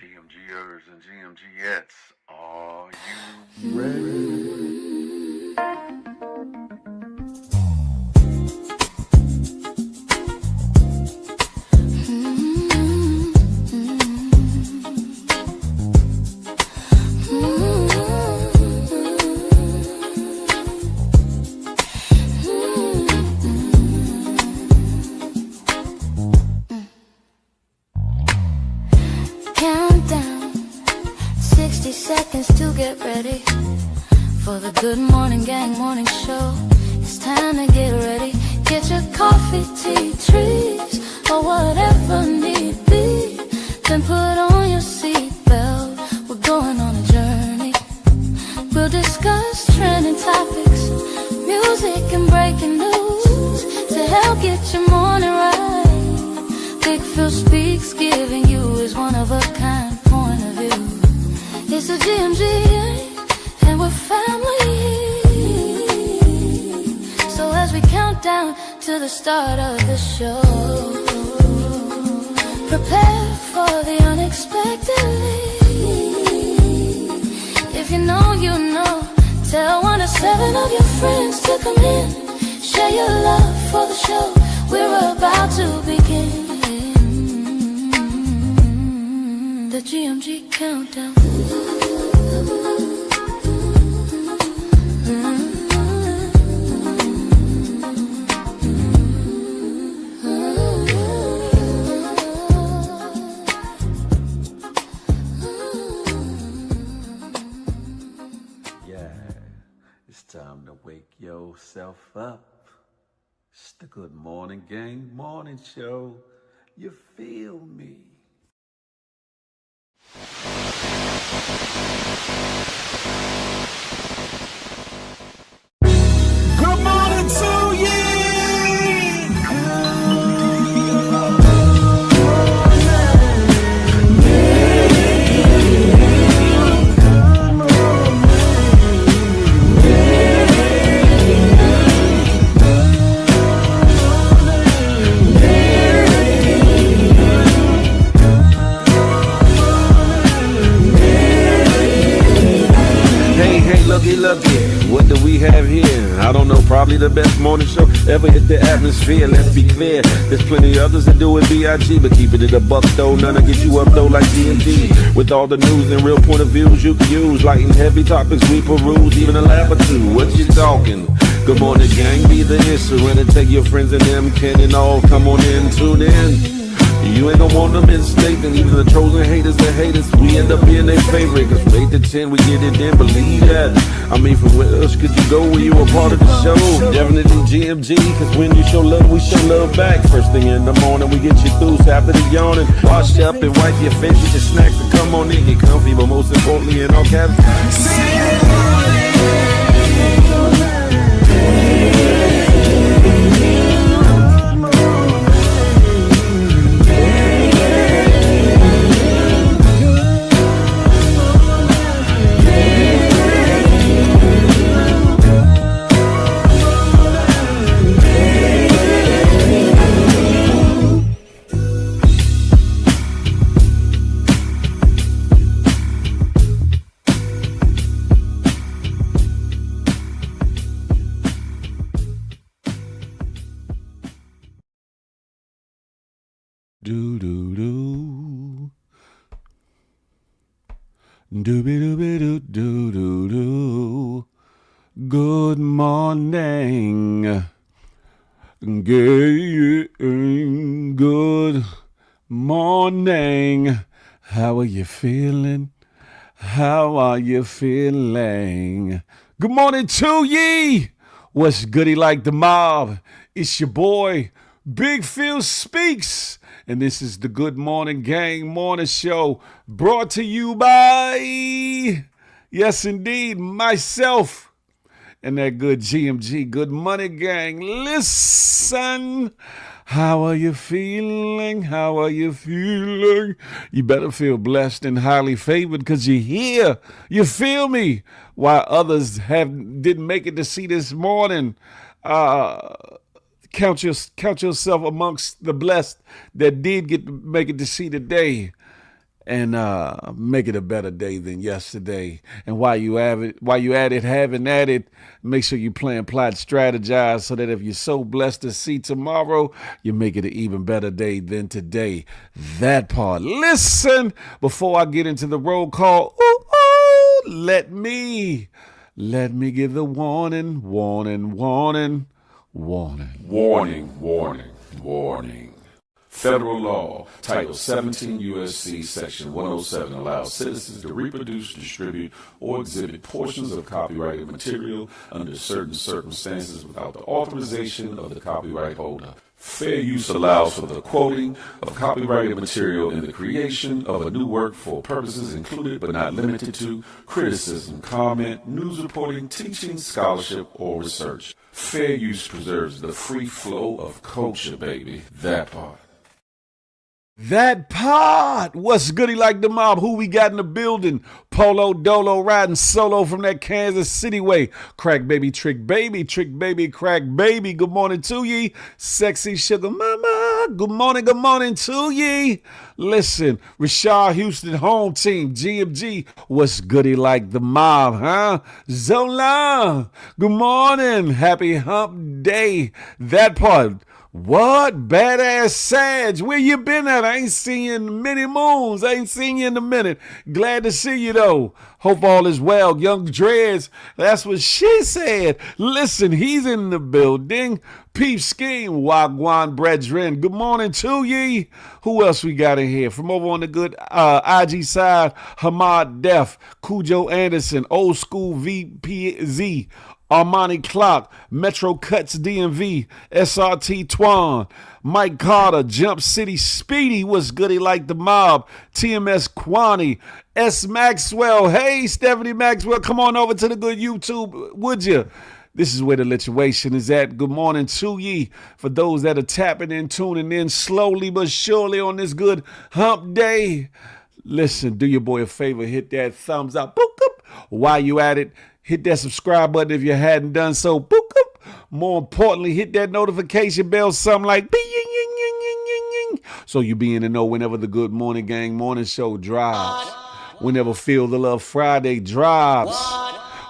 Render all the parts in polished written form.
GMGers and GMGettes, are you ready? Countdown, 60 seconds to get ready for the Good Morning Gang morning show. It's time to get ready. Get your coffee, tea, trees, or whatever need be. Then put on your seatbelt. We're going on a journey. We'll discuss trending topics, music and breaking news to help get your morning right. Big Phil speaks, giving you his one-of-a-kind point of view. It's a GMG, and we're family. So as we count down to the start of the show, prepare for the unexpectedly. If you know, you know. Tell 1 to 7 of your friends to come in. Share your love for the show. We're about to begin. The GMG countdown. Yeah, it's time to wake yourself up. It's the Good Morning Gang morning show. You feel me? Good morning to you. Looky, what do we have here? I don't know, probably the best morning show ever hit the atmosphere. Let's be clear, there's plenty others that do it B.I.G., but keeping it a buck though, none to get you up though like GMG. With all the news and real point of views you can use, light and heavy topics we peruse, even a laugh or two. What you talking? Good morning, gang, be the instrument and take your friends and them, Ken and all, come on in, tune in. You ain't gonna want them in state, and even the trolls and haters that hate us, we end up being their favorite. Cause from 8 to 10, we get it in, believe that. I mean, from where else could you go when you a part of the show? Definitely GMG, cause when you show love, we show love back. First thing in the morning, we get you through, so after the yawning, wash up and wipe your face with your snacks and come on in, get comfy, but most importantly, in all caps, do-do-do. Do-be-do-be-do-do-do-do. Good morning. Good morning. How are you feeling? How are you feeling? Good morning to ye. What's goody like the mob? It's your boy, Big Phil Speaks. And this is the Good Morning Gang morning show brought to you by, yes indeed, myself and that good GMG, Good Morning Gang. Listen, how are you feeling? How are you feeling? You better feel blessed and highly favored because you're here. You feel me? While others didn't make it to see this morning. Count yourself amongst the blessed that did make it to see the day. and make it a better day than yesterday. And while you at it, having at it, make sure you plan, plot, strategize so that if you're so blessed to see tomorrow, you make it an even better day than today. That part. Listen, before I get into the roll call, let me give the warning. Federal law, Title 17 U.S.C. Section 107 allows citizens to reproduce, distribute, or exhibit portions of copyrighted material under certain circumstances without the authorization of the copyright holder. Fair use allows for the quoting of copyrighted material in the creation of a new work for purposes included but not limited to criticism, comment, news reporting, teaching, scholarship, or research. Fair use preserves the free flow of culture, baby. That part. That part. What's goody like the mob? Who we got in the building? Polo Dolo riding solo from that Kansas City way. Crack baby, trick baby, crack baby. Good morning to ye. Sexy sugar mama. Good morning to ye. Listen, Rashard Houston home team, GMG. What's goody like the mob, huh? Zola. Good morning. Happy hump day. That part. What? Badass Sag, where you been at? I ain't seen you in many moons. I ain't seen you in a minute. Glad to see you though. Hope all is well. Young Dreads, that's what she said. Listen, he's in the building. Peep Scheme, Wagwan Brethren. Good morning to ye. Who else we got in here? From over on the good IG side, Hamad Def, Cujo Anderson, Old School VPZ, Armani Clock, Metro Cuts DMV, SRT Twan, Mike Carter, Jump City Speedy, what's goody like the mob, TMS Kwani, S Maxwell, hey Stephanie Maxwell, come on over to the good YouTube, would you? This is where the lituation is at. Good morning to ye. For those that are tapping in, tuning in slowly but surely on this good hump day. Listen, do your boy a favor, hit that thumbs up. Boop, boop. While you at it, hit that subscribe button if you hadn't done so. Boop, boop. More importantly, hit that notification bell, something like bing, ying, ying, ying, ying, ying, ying, so you be in the know whenever the Good Morning Gang morning show drops. Whenever Feel the Love Friday drops.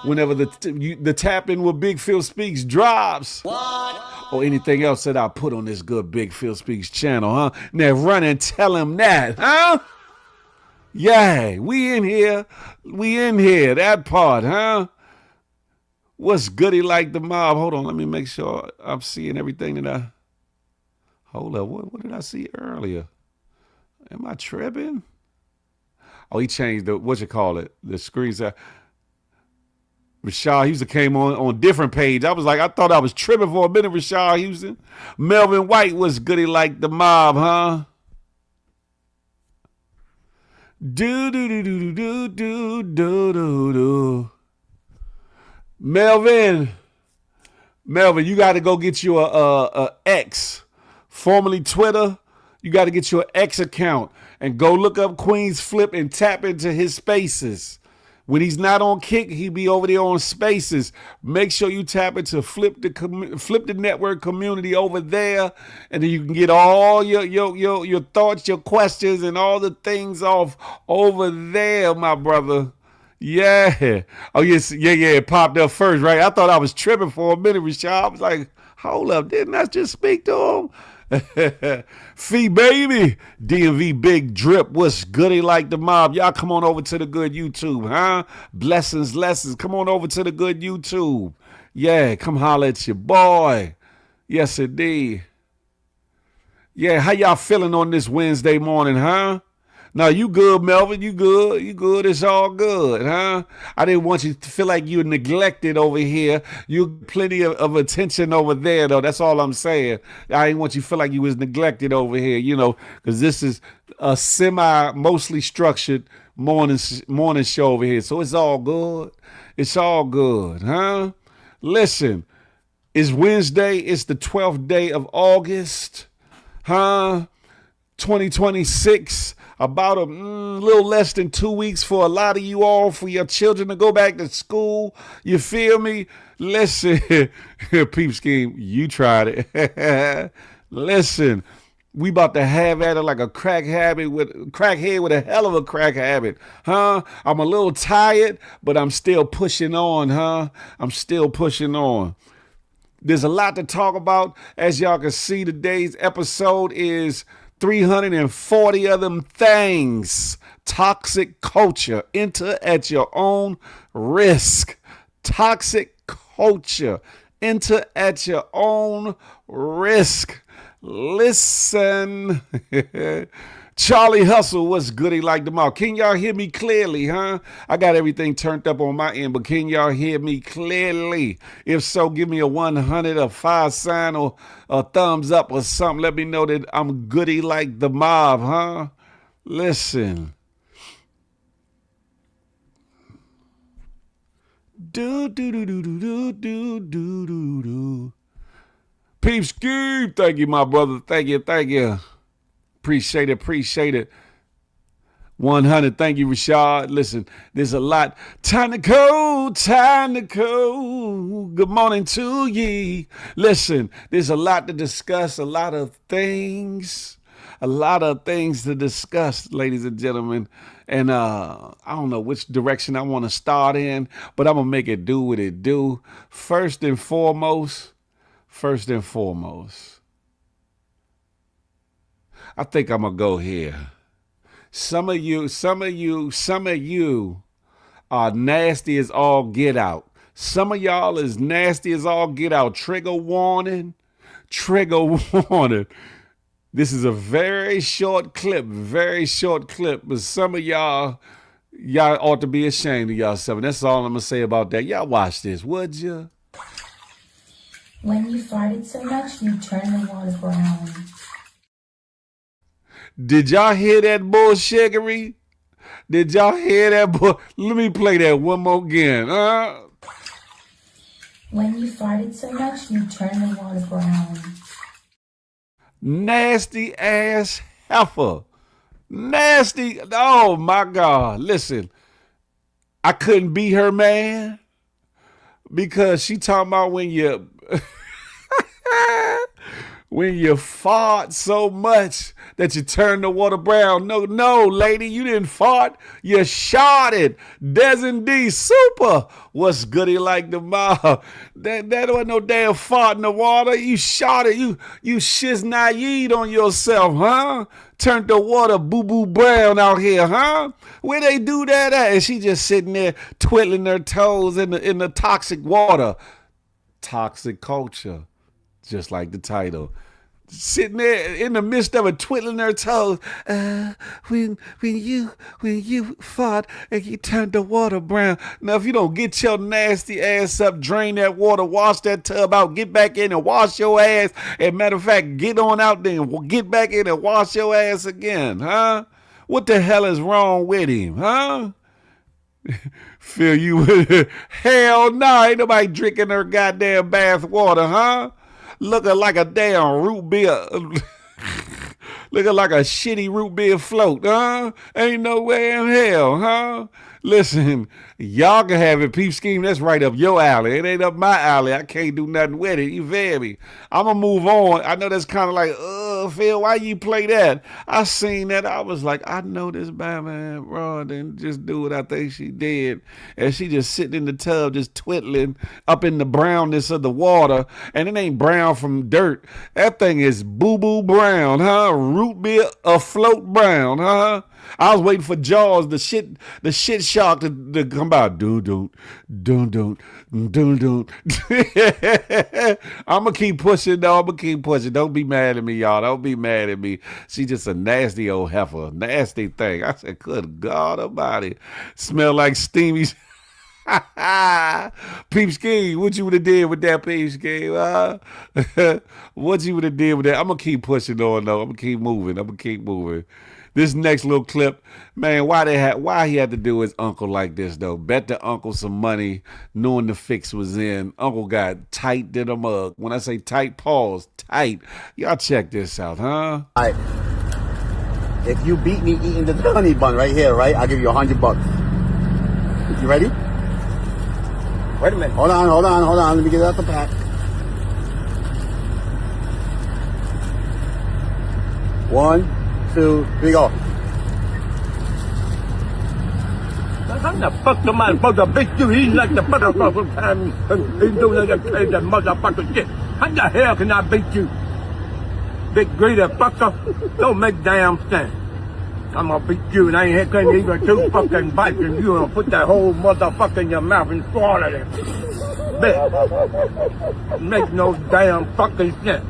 Whenever the tap in with Big Phil Speaks drops. Or anything else that I put on this good Big Phil Speaks channel, huh? Now run and tell him that, huh? Yeah, we in here. That part, huh? What's goody like the mob? Hold on, let me make sure I'm seeing everything that I... Hold up, what did I see earlier? Am I tripping? Oh, he changed the, the screen side. Rashard Houston came on different page. I was like, I thought I was tripping for a minute, Rashard Houston. Melvin White was goody like the mob, huh? Do do do do do do do do do. Melvin, you got to go get you a X, formerly Twitter. You got to get you an X account and go look up Queen's Flip and tap into his spaces. When he's not on Kick, he be over there on Spaces. Make sure you tap into Flip the Network community over there, and then you can get all your thoughts, your questions, and all the things off over there, my brother. Yeah. Oh, yes. Yeah. It popped up first, right? I thought I was tripping for a minute, Rashad. I was like, hold up. Didn't I just speak to him? Fee baby, DMV Big Drip, what's goody like the mob? Y'all come on over to the good YouTube, huh? Blessings, lessons. Come on over to the good YouTube. Yeah, come holler at your boy. Yes, indeed. Yeah, how y'all feeling on this Wednesday morning, huh? No, you good, Melvin. You good. It's all good, huh? I didn't want you to feel like you were neglected over here. You plenty of attention over there, though. That's all I'm saying. I didn't want you to feel like you was neglected over here, because this is a mostly structured morning show over here. So it's all good. It's all good, huh? Listen, it's Wednesday. It's the 12th day of August, huh? 2026. About a little less than 2 weeks for a lot of you all, for your children to go back to school. You feel me? Listen, Peep Scheme, you tried it. Listen, We about to have at it like a crackhead with a hell of a crack habit, huh? I'm a little tired, but I'm still pushing on, huh? I'm still pushing on. There's a lot to talk about. As y'all can see, today's episode is 340 of them things. Toxic culture. Enter at your own risk. Toxic culture. Enter at your own risk. Listen. Charlie Hustle, what's goody like the mouth? Can y'all hear me clearly, huh? I got everything turned up on my end, but can y'all hear me clearly? If so, give me a 100, a 5 sign, or a thumbs up or something. Let me know that I'm goody like the mob, huh? Listen. Do do do do do do do do do. Peep Scheme, thank you, my brother. Thank you. Appreciate it. 100, thank you, Rashad. Listen, there's a lot. Time to go. Good morning to ye. Listen, there's a lot to discuss, a lot of things to discuss, ladies and gentlemen. And I don't know which direction I want to start in, but I'm going to make it do what it do. First and foremost, I think I'm going to go here. Some of you are nasty as all get out. Some of y'all is nasty as all get out. Trigger warning. This is a very short clip, but some of y'all ought to be ashamed of yourself. That's all I'm going to say about that. Y'all watch this, would you? When you farted so much, you turn the water brown. Did y'all hear that bullshiggery? Did y'all hear that Let me play that one more again. When you farted so much, you turn the water brown. Nasty ass heifer. Nasty. Oh my God. Listen, I couldn't be her man because she talking about when you when you fart so much that you turn the water brown. No, lady, you didn't fart. You sharted. Des and D, super. What's goody like the mouth? That wasn't no damn fart in the water. You sharted. You shiznayed on yourself, huh? Turned the water boo-boo brown out here, huh? Where they do that at? And she just sitting there twiddling her toes in the toxic water. Toxic culture. Just like the title. Sitting there in the midst of it, twiddling her toes. When you fought and you turned the water brown. Now, if you don't get your nasty ass up, drain that water, wash that tub out, get back in and wash your ass. And matter of fact, get on out there and get back in and wash your ass again, huh? What the hell is wrong with him, huh? Fill you with hell no, ain't nobody drinking her goddamn bath water, huh? Looking like a damn root beer. Looking like a shitty root beer float, huh? Ain't no way in hell, huh? Listen, y'all can have it. Peep Scheme, that's right up your alley. It ain't up my alley. I can't do nothing with it. You feel me? I'm going to move on. I know that's kind of like, Phil, why you play that? I seen that. I was like, I know this Batman, bro, didn't just do what I think she did. And she just sitting in the tub, just twiddling up in the brownness of the water. And it ain't brown from dirt. That thing is boo-boo brown, huh? Root beer afloat brown, huh? I was waiting for Jaws, the shit shark to come out. Don't. I'm going to keep pushing, though. Don't be mad at me, y'all. Don't be mad at me. She just a nasty old heifer. Nasty thing. I said, good God almighty. Smell like steamy. Peep Scheme, what you would have did with that, Peep Scheme? What you would have did with that? I'm going to keep pushing on, though. I'm going to keep moving. This next little clip, man, why he had to do his uncle like this, though? Bet the uncle some money, knowing the fix was in. Uncle got tight to the mug. When I say tight, pause, tight. Y'all check this out, huh? All right. If you beat me eating the honey bun right here, right, I'll give you $100. You ready? Wait a minute. Hold on. Let me get it out the pack. 1, 2, 3, go. How the fuck the man supposed to beat you? He's like the motherfucker time and he's doing that crazy motherfucker shit. How the hell can I beat you? Big greedy fucker. Don't make damn sense. I'm gonna beat you and I ain't gonna even two fucking bites and you gonna put that whole motherfucker in your mouth and swallow it. Bitch. Make no damn fucking sense.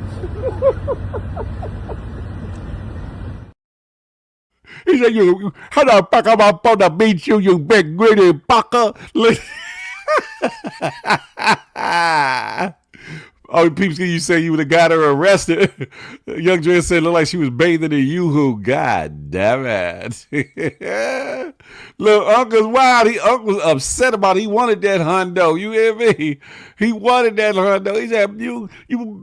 He said, "You, how the fuck am I supposed to beat you, you big greedy fucker?" Oh, peeps, can you say you would have got her arrested? Young Dre said, looked like she was bathing in Yoo-Hoo. God damn it. Look, Uncle's wild. Uncle's upset about it. He wanted that hundo. You hear me? He wanted that hundo. He said, you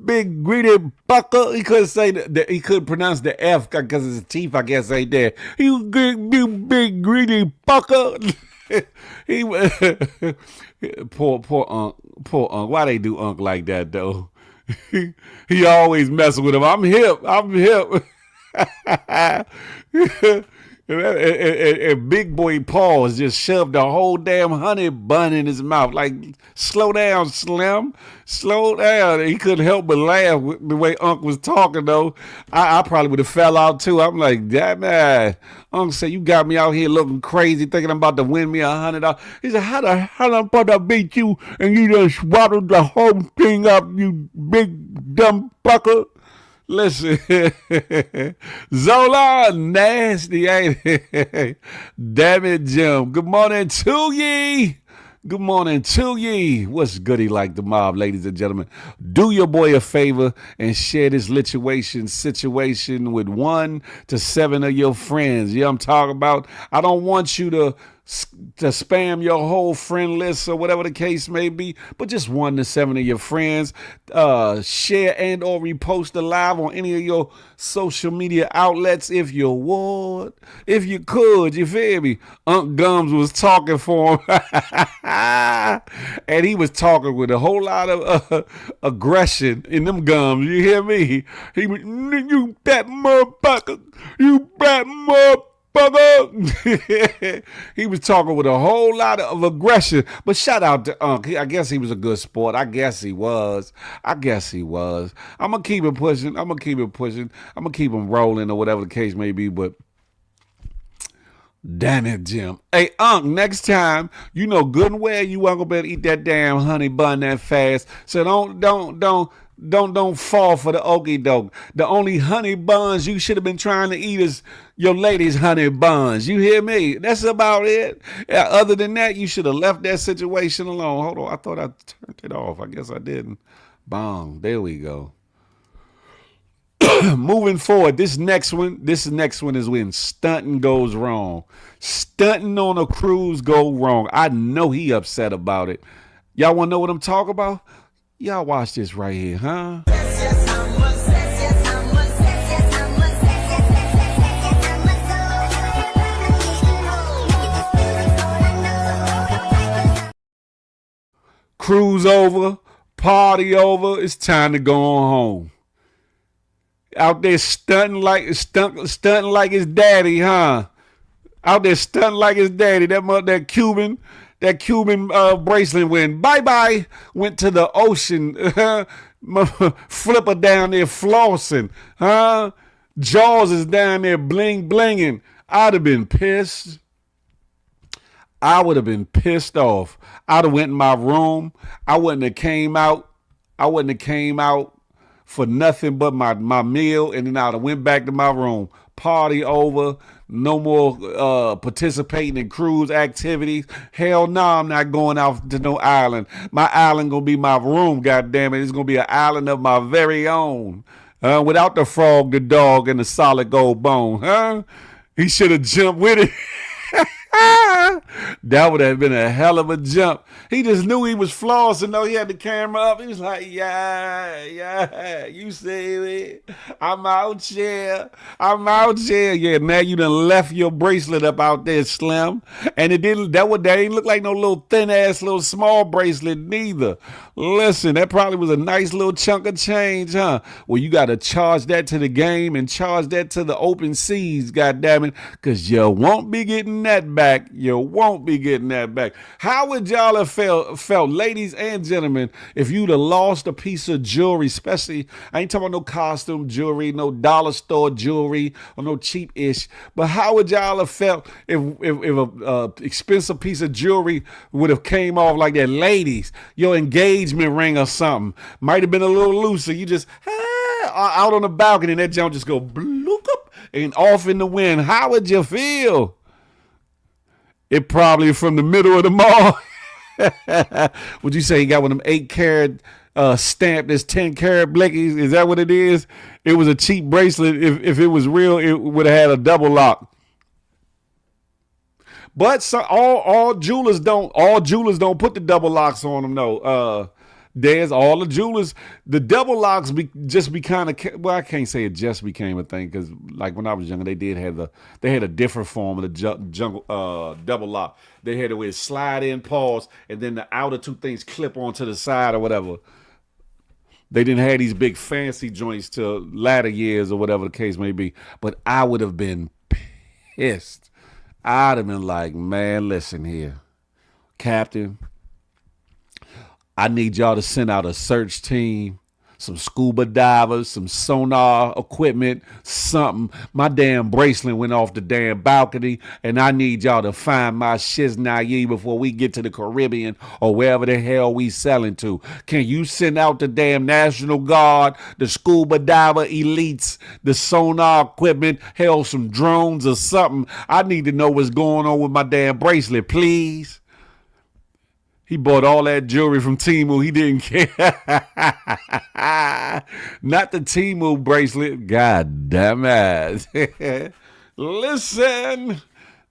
big greedy fucker. He couldn't say that. He couldn't pronounce the F because his teeth, I guess, ain't there. You big greedy fucker. He poor Unc. Why they do Unc like that though? He always messing with him. I'm hip. And big boy Paul just shoved a whole damn honey bun in his mouth. Like, slow down, Slim. Slow down. He couldn't help but laugh with the way Unc was talking, though. I probably would have fell out, too. I'm like, damn man. Unc said, you got me out here looking crazy, thinking I'm about to win me $100. He said, how I'm supposed to beat you and you done swallowed the whole thing up, you big dumb fucker? Listen, Zola, nasty, ain't it? Damn it, Jim. Good morning to ye. Good morning to ye. What's goody like the mob, ladies and gentlemen? Do your boy a favor and share this situation with 1 to 7 of your friends. You know what I'm talking about? I don't want you to spam your whole friend list or whatever the case may be, but just 1 to 7 of your friends. Share and or repost the live on any of your social media outlets if you would. If you could, you feel me? Unc Gums was talking for him. And he was talking with a whole lot of aggression in them gums. You hear me? He was, you fat motherfucker. You fat motherfucker. He was talking with a whole lot of aggression, but shout out to Unc. I guess he was a good sport. I guess he was. I'm gonna keep it pushing. I'm gonna keep him rolling or whatever the case may be. But damn it, Jim. Hey, Unc, next time, you know good and well you ain't gonna better eat that damn honey bun that fast. So don't fall for the okie doke. The only honey buns you should have been trying to eat is your lady's honey buns. You hear me? That's about it. Yeah, other than that, you should have left that situation alone. Hold on. I thought I turned it off. I guess I didn't. Bong. There we go. Moving forward, this next one is when stunting goes wrong. Stunting on a cruise go wrong. I know he upset about it. Y'all want to know what I'm talking about? Y'all watch this right here, huh? Cruise over, party over, it's time to go on home. Out there stunting like his daddy, huh? Out there stunting like his daddy. That Cuban bracelet went bye-bye, went to the ocean, Flipper down there flossing, huh? Jaws is down there bling-blinging. I'd have been pissed. I would have been pissed off. I'd have went in my room. I wouldn't have came out for nothing but my meal, and then I'd have went back to my room. Party over. No more participating in cruise activities. Hell no, I'm not going out to no island. My island gonna be my room, goddammit. It's gonna be an island of my very own. Without the frog, the dog, and the solid gold bone. Huh? He should have jumped with it. That would have been a hell of a jump. He just knew he was flossing, though. He had the camera up. He was like, yeah, you see me? I'm out here. I'm out here. Yeah, now you done left your bracelet up out there, Slim. And that didn't look like no little thin ass little small bracelet neither. Listen, that probably was a nice little chunk of change, huh? Well, you got to charge that to the game and charge that to the open seas, goddammit, because you won't be getting that back. You won't be getting that back. How would y'all have felt, ladies and gentlemen, if you'd have lost a piece of jewelry, especially, I ain't talking about no costume jewelry, no dollar store jewelry, or no cheap-ish, but how would y'all have felt if a expensive piece of jewelry would have came off like that? Ladies, your engagement ring or something might have been a little looser. You just out on the balcony and that jump just go bloop up and off in the wind. How would you feel? It probably from the middle of the mall. Would you say he got one of them 8-carat stamped as 10-carat blickies? Is that what it is? It was a cheap bracelet. If it was real, it would have had a double lock. But all jewelers don't put the double locks on them though. There's all the jewelers. The double locks just be kind of, well, I can't say it just became a thing because like when I was younger, they had a different form of the double lock. They had a way to slide in, pause, and then the outer two things clip onto the side or whatever. They didn't have these big fancy joints till latter years or whatever the case may be. But I would have been pissed. I'd have been like, man, listen here, Captain. I need y'all to send out a search team, some scuba divers, some sonar equipment, something. My damn bracelet went off the damn balcony, and I need y'all to find my shiznai before we get to the Caribbean or wherever the hell we selling to. Can you send out the damn National Guard, the scuba diver elites, the sonar equipment, hell, some drones or something? I need to know what's going on with my damn bracelet, please. He bought all that jewelry from Temu. He didn't care. Not the Temu bracelet. God damn it. Listen,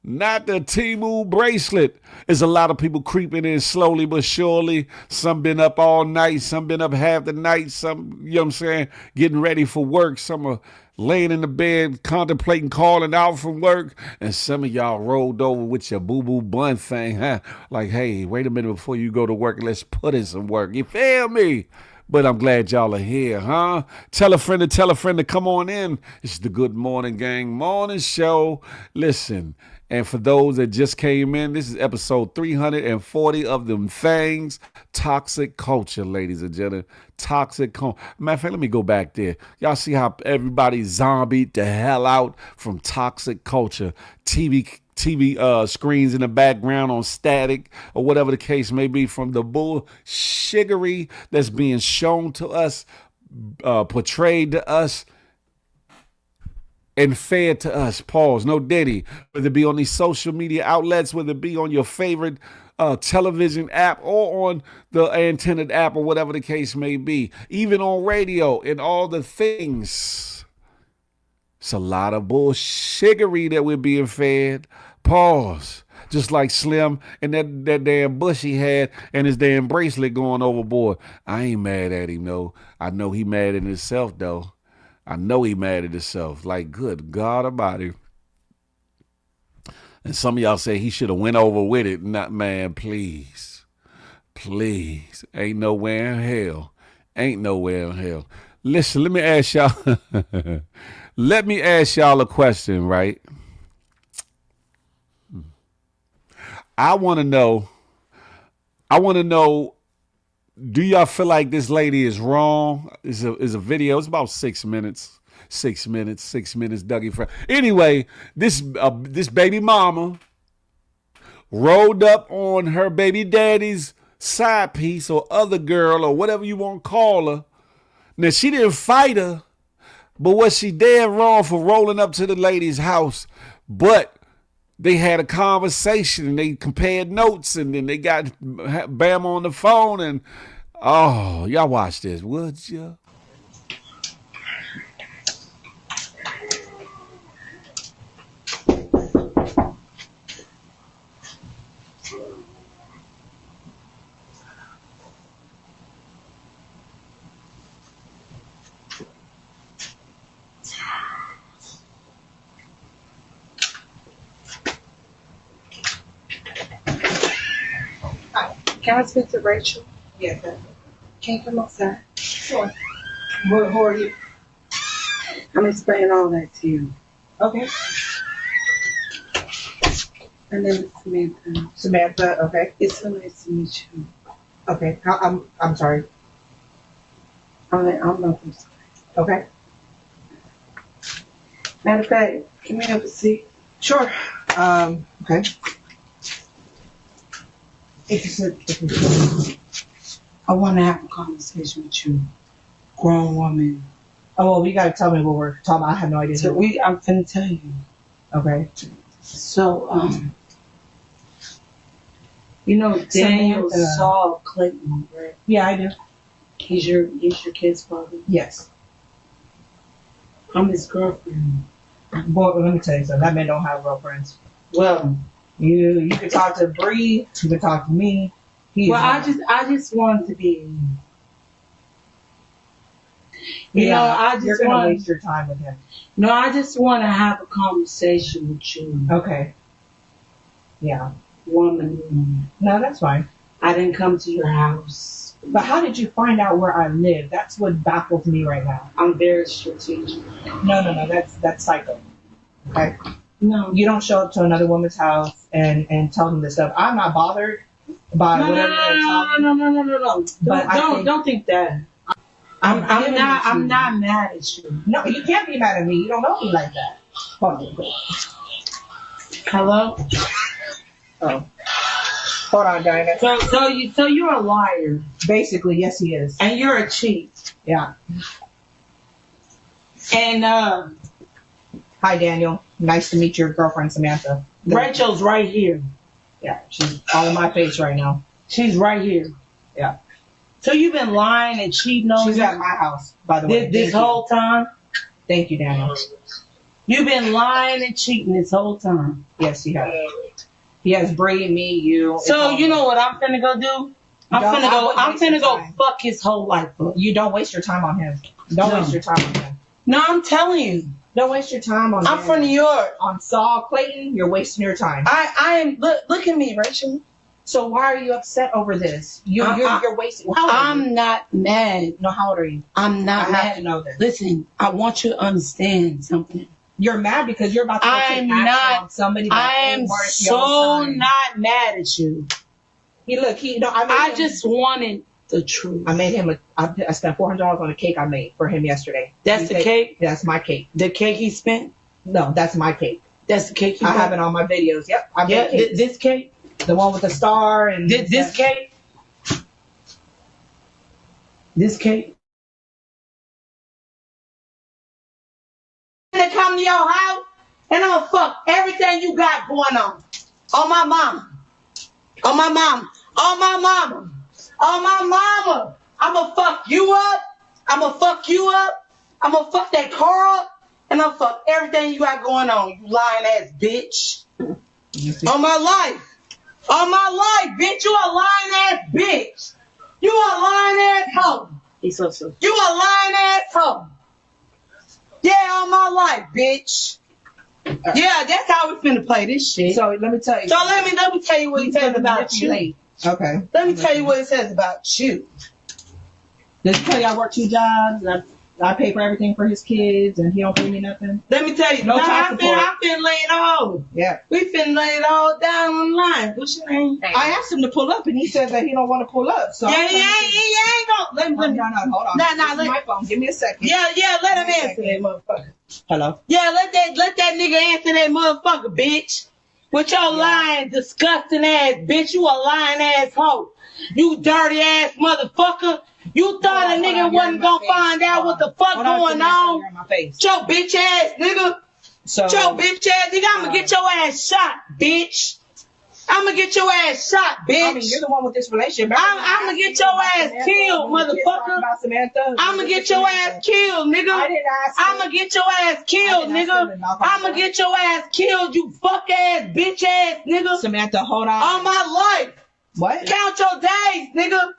not the Temu bracelet. There's a lot of people creeping in slowly but surely. Some been up all night. Some been up half the night. Some, you know what I'm saying, getting ready for work. Some are laying in the bed, contemplating calling out from work, and some of y'all rolled over with your boo-boo bun thing, huh? Like, hey, wait a minute before you go to work, let's put in some work. You feel me? But I'm glad y'all are here, huh? Tell a friend to come on in. It's the Good Morning Gang Morning Show. Listen, and for those that just came in, this is episode 340 of them things. Toxic culture, ladies and gentlemen. Toxic culture. Matter of fact, let me go back there. Y'all see how everybody zombied the hell out from toxic culture. TV screens in the background on static or whatever the case may be from the bullshittery that's being shown to us, portrayed to us, and fed to us. Pause. No diddy. Whether it be on these social media outlets, whether it be on your favorite television app or on the antenna app or whatever the case may be, even on radio and all the things. It's a lot of bullshittery that we're being fed. Pause. Just like Slim and that damn bush he had and his damn bracelet going overboard. I ain't mad at him, though. I know he mad at himself, though. I know he mad at himself. Like, good God Almighty. And some of y'all say he should have went over with it. Not, man, please. Please. Ain't nowhere in hell. Ain't nowhere in hell. Listen, let me ask y'all. Let me ask y'all a question, right? I want to know, do y'all feel like this lady is wrong? Is a video. It's about 6 minutes. 6 minutes, Dougie Fresh. Anyway, this baby mama rolled up on her baby daddy's side piece or other girl or whatever you want to call her. Now, she didn't fight her, but was she dead wrong for rolling up to the lady's house? But they had a conversation and they compared notes and then they got Bam on the phone and, oh, y'all watch this, would you? Can I speak to Rachel? Yes, Can you come outside? sure. Who are you? I'm explaining all that to you. Okay. My name is Samantha. Samantha, okay. It's so nice to meet you. Okay. I'm sorry. I'm not from sorry. Okay. Matter of fact, can we have a seat? Sure. Okay. I want to have a conversation with you, grown woman. Oh, well, you gotta tell me what we're talking about. I have no idea. So I'm finna tell you. Okay. So, you know Daniel Samantha. Saul Clayton, right? Yeah, I do. He's your kid's father. Yes. I'm his girlfriend. Boy, let me tell you something. That man don't have girlfriends. Well, You can talk to Bree. You can talk to me. I just wanted to be. You're gonna waste your time with him. No, I just want to have a conversation with you, Okay. Yeah. woman. No, that's fine. I didn't come to your house. But how did you find out where I live? That's what baffles me right now. I'm very strategic. No. That's psycho. Okay. No, You don't show up to another woman's house and tell them this stuff. I'm not bothered by no, whatever they're talking. no. But Don't think that. I'm not mad at you. No, you can't be mad at me. You don't know me like that. Hold on. Hello. Oh. Hold on, Diana. So you're a liar Basically, yes, he is. and you're a cheat. Yeah. And Hi, Daniel. Nice to meet your girlfriend, Samantha. Rachel's right here. Yeah, she's all in my face right now. She's right here. Yeah. So you've been lying and cheating on She's me at my house, by the way. this whole time? Thank you, Daniel. You've been lying and cheating this whole time. Yes, he has. He has Bree, me, you. So you know what I'm finna go do? I'm finna go fuck his whole life up. You don't waste your time on him. Don't No. waste your time on him. No, I'm telling you. Don't waste your time on I'm him. from New York. On Saul Clayton, you're wasting your time. I am look at me, Rachel. So why are you upset over this? You're wasting. How old are you? I'm not mad. No, how old are you? I'm not I mad. have to know this. Listen, I want you to understand something. You're mad because you're about to go take I'm action not- on somebody that I ain't am worth your so time. not mad at you. I just wanted the truth. I made him I spent $400 on a cake I made for him yesterday. That's the cake? That's my cake. The cake he spent? No, that's my cake. That's the cake he I bought? have it on my videos. Yep. I made cakes. This cake? The one with the star and This cake? This cake? They come to your house and I'm gonna fuck everything you got going on. On my mama. On my mama. On my mama. On my mama. I'm gonna fuck you up. I'm gonna fuck you up. I'm gonna fuck that car up. And I'm gonna fuck everything you got going on, you lying ass bitch. On my life. On my life, bitch. You a lying ass bitch. You a lying ass hoe. He's so. You a lying ass hoe. Yeah, on my life, bitch. Yeah, that's how we finna play this shit. So let me tell you. So let me tell you what it says about you. Okay. Let me tell you what it says about you. Does he tell you I work 2 jobs and I pay for everything for his kids and he don't pay me nothing? Let me tell you. No child support. I finna lay it all. Yeah. We finna lay it all down on the line. What's your name? I asked him to pull up and he said that he don't want to pull up. So Yeah, he ain't gonna. Let me. No, hold on. This is my phone. Give me a second. Yeah, let him answer that motherfucker. Hello. Yeah, let that nigga answer that motherfucker, bitch. With your lying, disgusting ass bitch. You a lying ass hoe. You dirty ass motherfucker. You thought a nigga wasn't gonna find out what the fuck going on. Your bitch ass nigga. Your bitch ass nigga. I'ma get your ass shot, bitch. I'ma get your ass shot, bitch. I mean, you're the one with this relationship. I'ma get your ass killed, motherfucker. I'ma get your ass killed, nigga. I didn't ask you. I'ma get your ass killed, nigga. I'ma get your ass killed, you fuck ass, bitch ass, nigga. Samantha, hold on. On my life. What? Count your days, nigga.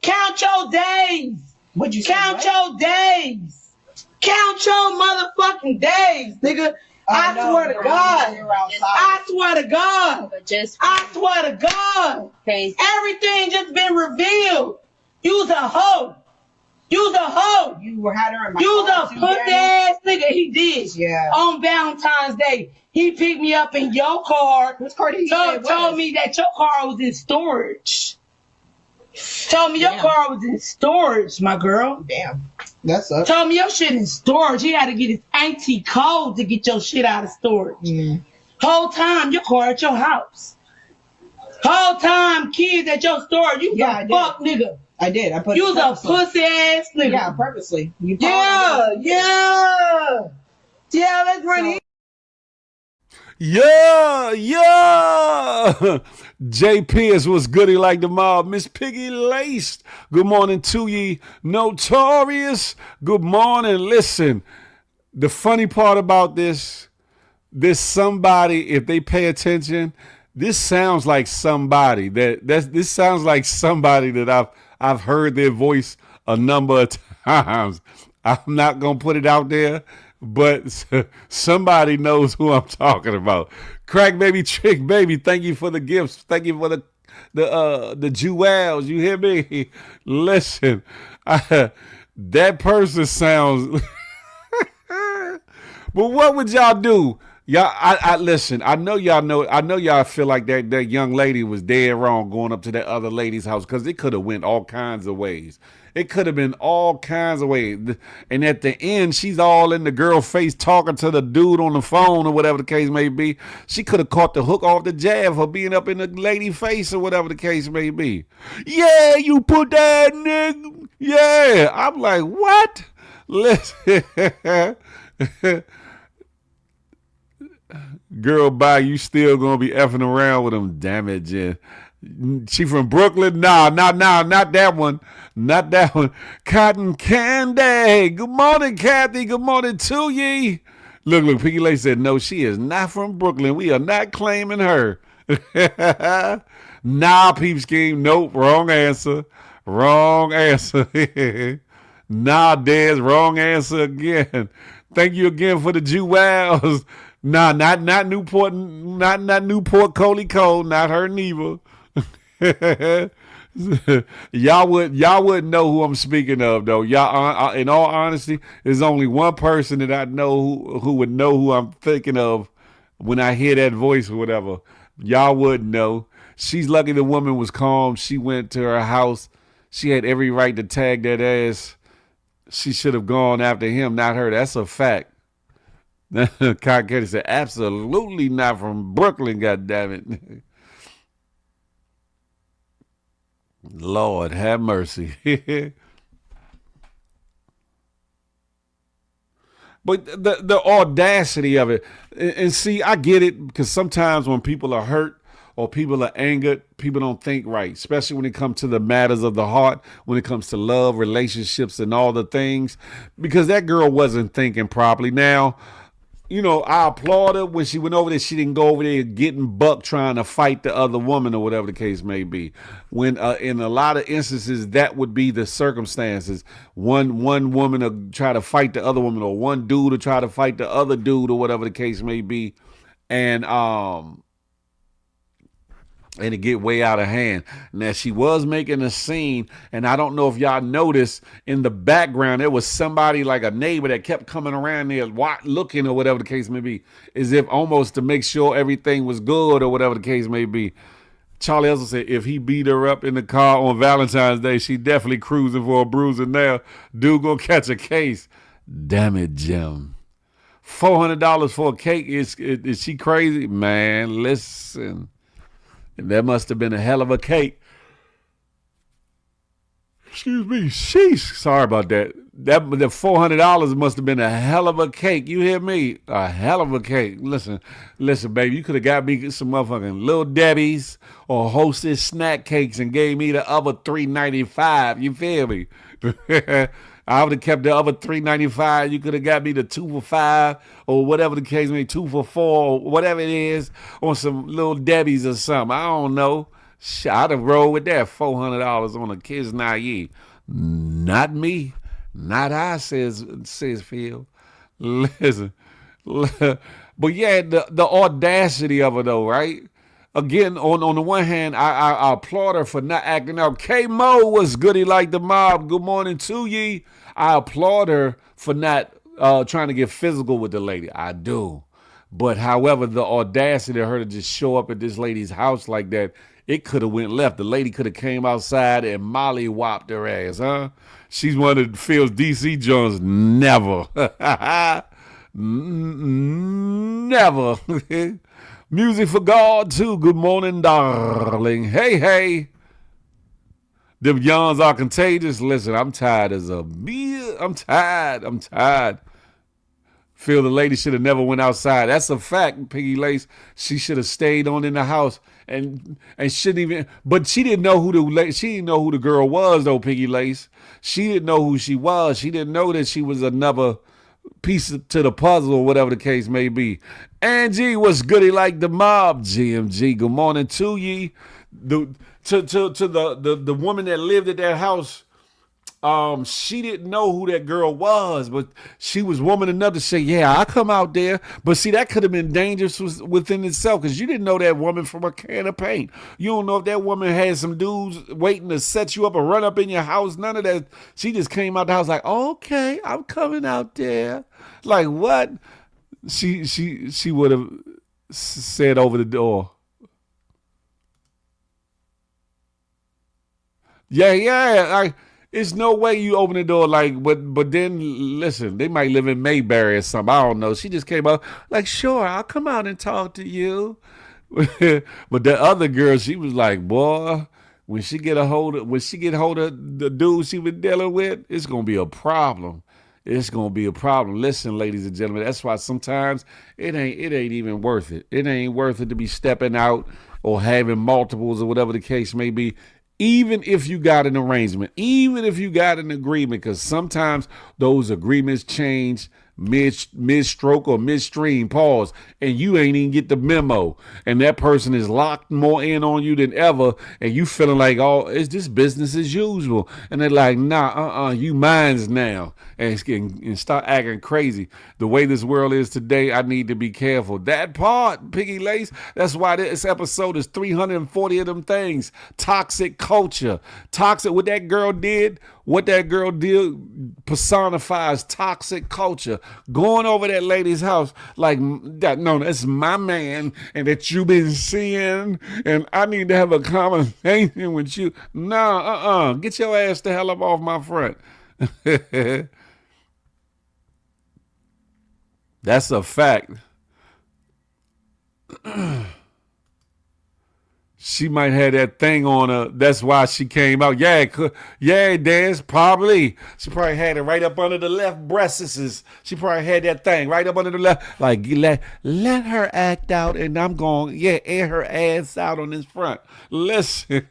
Count your days. What'd you say? Count your days. Count your motherfucking days, nigga. I swear to God. I I swear to God. But just I swear to God. okay. Everything just been revealed. You's a hoe. You's a hoe. You had her in my You's car a too, pussy Daniel? ass nigga. He did. Yeah. On Valentine's Day, he picked me up in your car. Whose car did he say it Told was? me that your car was in storage. Told me your Damn. car was in storage, my girl. Damn. That sucks. Told me your shit in storage. He had to get his auntie code to get your shit out of storage. Mm. Whole time your car at your house. Whole time kids at your store. You Yeah, I a did. fuck nigga. I did. I put You it was a purposely. pussy ass nigga. Yeah, purposely. You Yeah. Let's run it. Yeah. Jay Pierce was goody like the mob. Miss Piggy Laced. Good morning to ye. Notorious. Good morning. Listen, the funny part about this somebody, if they pay attention, this sounds like somebody this sounds like somebody that I've heard their voice a number of times. I'm not gonna put it out there, but somebody knows who I'm talking about. Crack baby, trick baby, thank you for the gifts. Thank you for the jewels. You hear me? Listen, that person sounds. But what would y'all do? Y'all, I listen. I know y'all feel like that young lady was dead wrong going up to that other lady's house because it could have went all kinds of ways. It could have been all kinds of ways. And at the end, she's all in the girl face talking to the dude on the phone or whatever the case may be. She could have caught the hook off the jab for being up in the lady face or whatever the case may be. Yeah, you put that nigga. Yeah. I'm like, what? Listen. Girl, bye. You still gonna be effing around with him? Damn it, Jen. She from Brooklyn? Nah, not that one. Not that one. Cotton Candy. Good morning, Kathy. Good morning to ye. Look, Piggy Lay said, no, she is not from Brooklyn. We are not claiming her. Nah, peep scheme. Nope, wrong answer. Wrong answer. Nah, Des, wrong answer again. Thank you again for the jewels. Nah, not Newport, not Newport Coley Cole, not her neither. y'all wouldn't know who I'm speaking of though. Y'all, in all honesty, there's only one person that I know who would know who I'm thinking of when I hear that voice or whatever. Y'all wouldn't know. She's lucky the woman was calm. She went to her house. She had every right to tag that ass. She should have gone after him, not her. That's a fact. Cockhead said, absolutely not from Brooklyn, goddammit. Lord have mercy. But the audacity of it, and see, I get it, because sometimes when people are hurt or people are angered, people don't think right, especially when it comes to the matters of the heart, when it comes to love, relationships, and all the things, because that girl wasn't thinking properly. Now, you know, I applaud her when she went over there. She didn't go over there getting buck trying to fight the other woman or whatever the case may be. When in a lot of instances, that would be the circumstances. One woman will try to fight the other woman, or one dude will try to fight the other dude, or whatever the case may be. And it get way out of hand. Now, she was making a scene, and I don't know if y'all noticed in the background, there was somebody like a neighbor that kept coming around there looking or whatever the case may be, as if almost to make sure everything was good or whatever the case may be. Charlie also said if he beat her up in the car on Valentine's Day, she definitely cruising for a bruising now. Dude gonna catch a case. Damn it, Jim. $400 for a cake, is she crazy? Man, listen. That must have been a hell of a cake. Excuse me. Sheesh. Sorry about that. That $400 must have been a hell of a cake. You hear me? A hell of a cake. Listen, baby. You could have got me some motherfucking Little Debbie's or Hostess snack cakes and gave me the other $3.95. You feel me? I would have kept the other $3.95. You could have got me the 2 for $5 or whatever the case may be, 2 for $4 or whatever it is, on some Little Debbie's or something. I don't know. I'd have rolled with that $400 on a kid's naive. Not me. Not I, says Phil. Listen. But yeah, the audacity of it though, right? Again, on the one hand, I applaud her for not acting out. K-Mo was goody like the mob. Good morning to ye. I applaud her for not trying to get physical with the lady. I do. But however, the audacity of her to just show up at this lady's house like that, it could have went left. The lady could have came outside and Molly whopped her ass, huh? She's one of Phil's DC Jones. Never. Never. Music for God, too. Good morning, darling. Hey, hey. Them yawns are contagious. Listen, I'm tired as a beer. I'm tired. Feel the lady should have never went outside. That's a fact, Piggy Lace. She should have stayed on in the house and shouldn't even. But she didn't know who the girl was though, Piggy Lace. She didn't know who she was. She didn't know that she was another piece to the puzzle or whatever the case may be. Angie, what's goody like the mob? GMG, good morning to ye. The woman that lived at that house. She didn't know who that girl was, but she was woman enough to say, yeah, I come out there. But see, that could have been dangerous within itself because you didn't know that woman from a can of paint. You don't know if that woman had some dudes waiting to set you up or run up in your house. None of that. She just came out the house like, okay, I'm coming out there. Like what? She would have said over the door. Yeah. It's no way you open the door like, but then listen, they might live in Mayberry or something. I don't know. She just came out like, sure, I'll come out and talk to you. But the other girl, she was like, boy, when she get hold of the dude she was dealing with, it's gonna be a problem. It's gonna be a problem. Listen, ladies and gentlemen, that's why sometimes it ain't even worth it. It ain't worth it to be stepping out or having multiples or whatever the case may be. Even if you got an arrangement, even if you got an agreement, because sometimes those agreements change mid-stroke or midstream, pause, and you ain't even get the memo, and that person is locked more in on you than ever, and you feeling like, oh, it's just business as usual, and they're like, nah, you mine's now, and start acting crazy. The way this world is today, I need to be careful. That part, Piggy Lace, that's why this episode is 340 of them things. Toxic culture. Toxic, what that girl did personifies toxic culture. Going over that lady's house like that. No, that's my man, and that you've been seeing, and I need to have a conversation with you. No, get your ass the hell up off my front. That's a fact. She might have that thing on her. That's why she came out. Yeah, Daz, probably. She probably had it right up under the left breasts. She probably had that thing right up under the left. Like, let her act out, and I'm going, air her ass out on this front. Listen.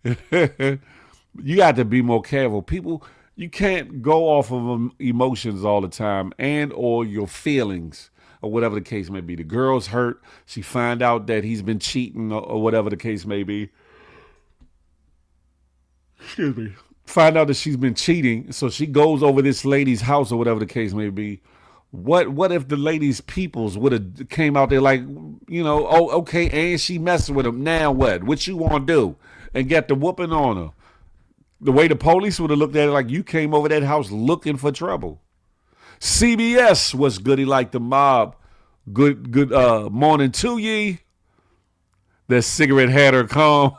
You got to be more careful. People, you can't go off of emotions all the time and or your feelings. Or whatever the case may be. The girl's hurt. She find out that he's been cheating or whatever the case may be. Excuse me. Find out that she's been cheating. So she goes over this lady's house or whatever the case may be. What if the lady's peoples would have came out there like, oh, okay, and she messing with him. Now what? What you want to do? And get the whooping on her. The way the police would have looked at it like you came over that house looking for trouble. CBS was goody like the mob. Good morning to ye. That cigarette had her calm.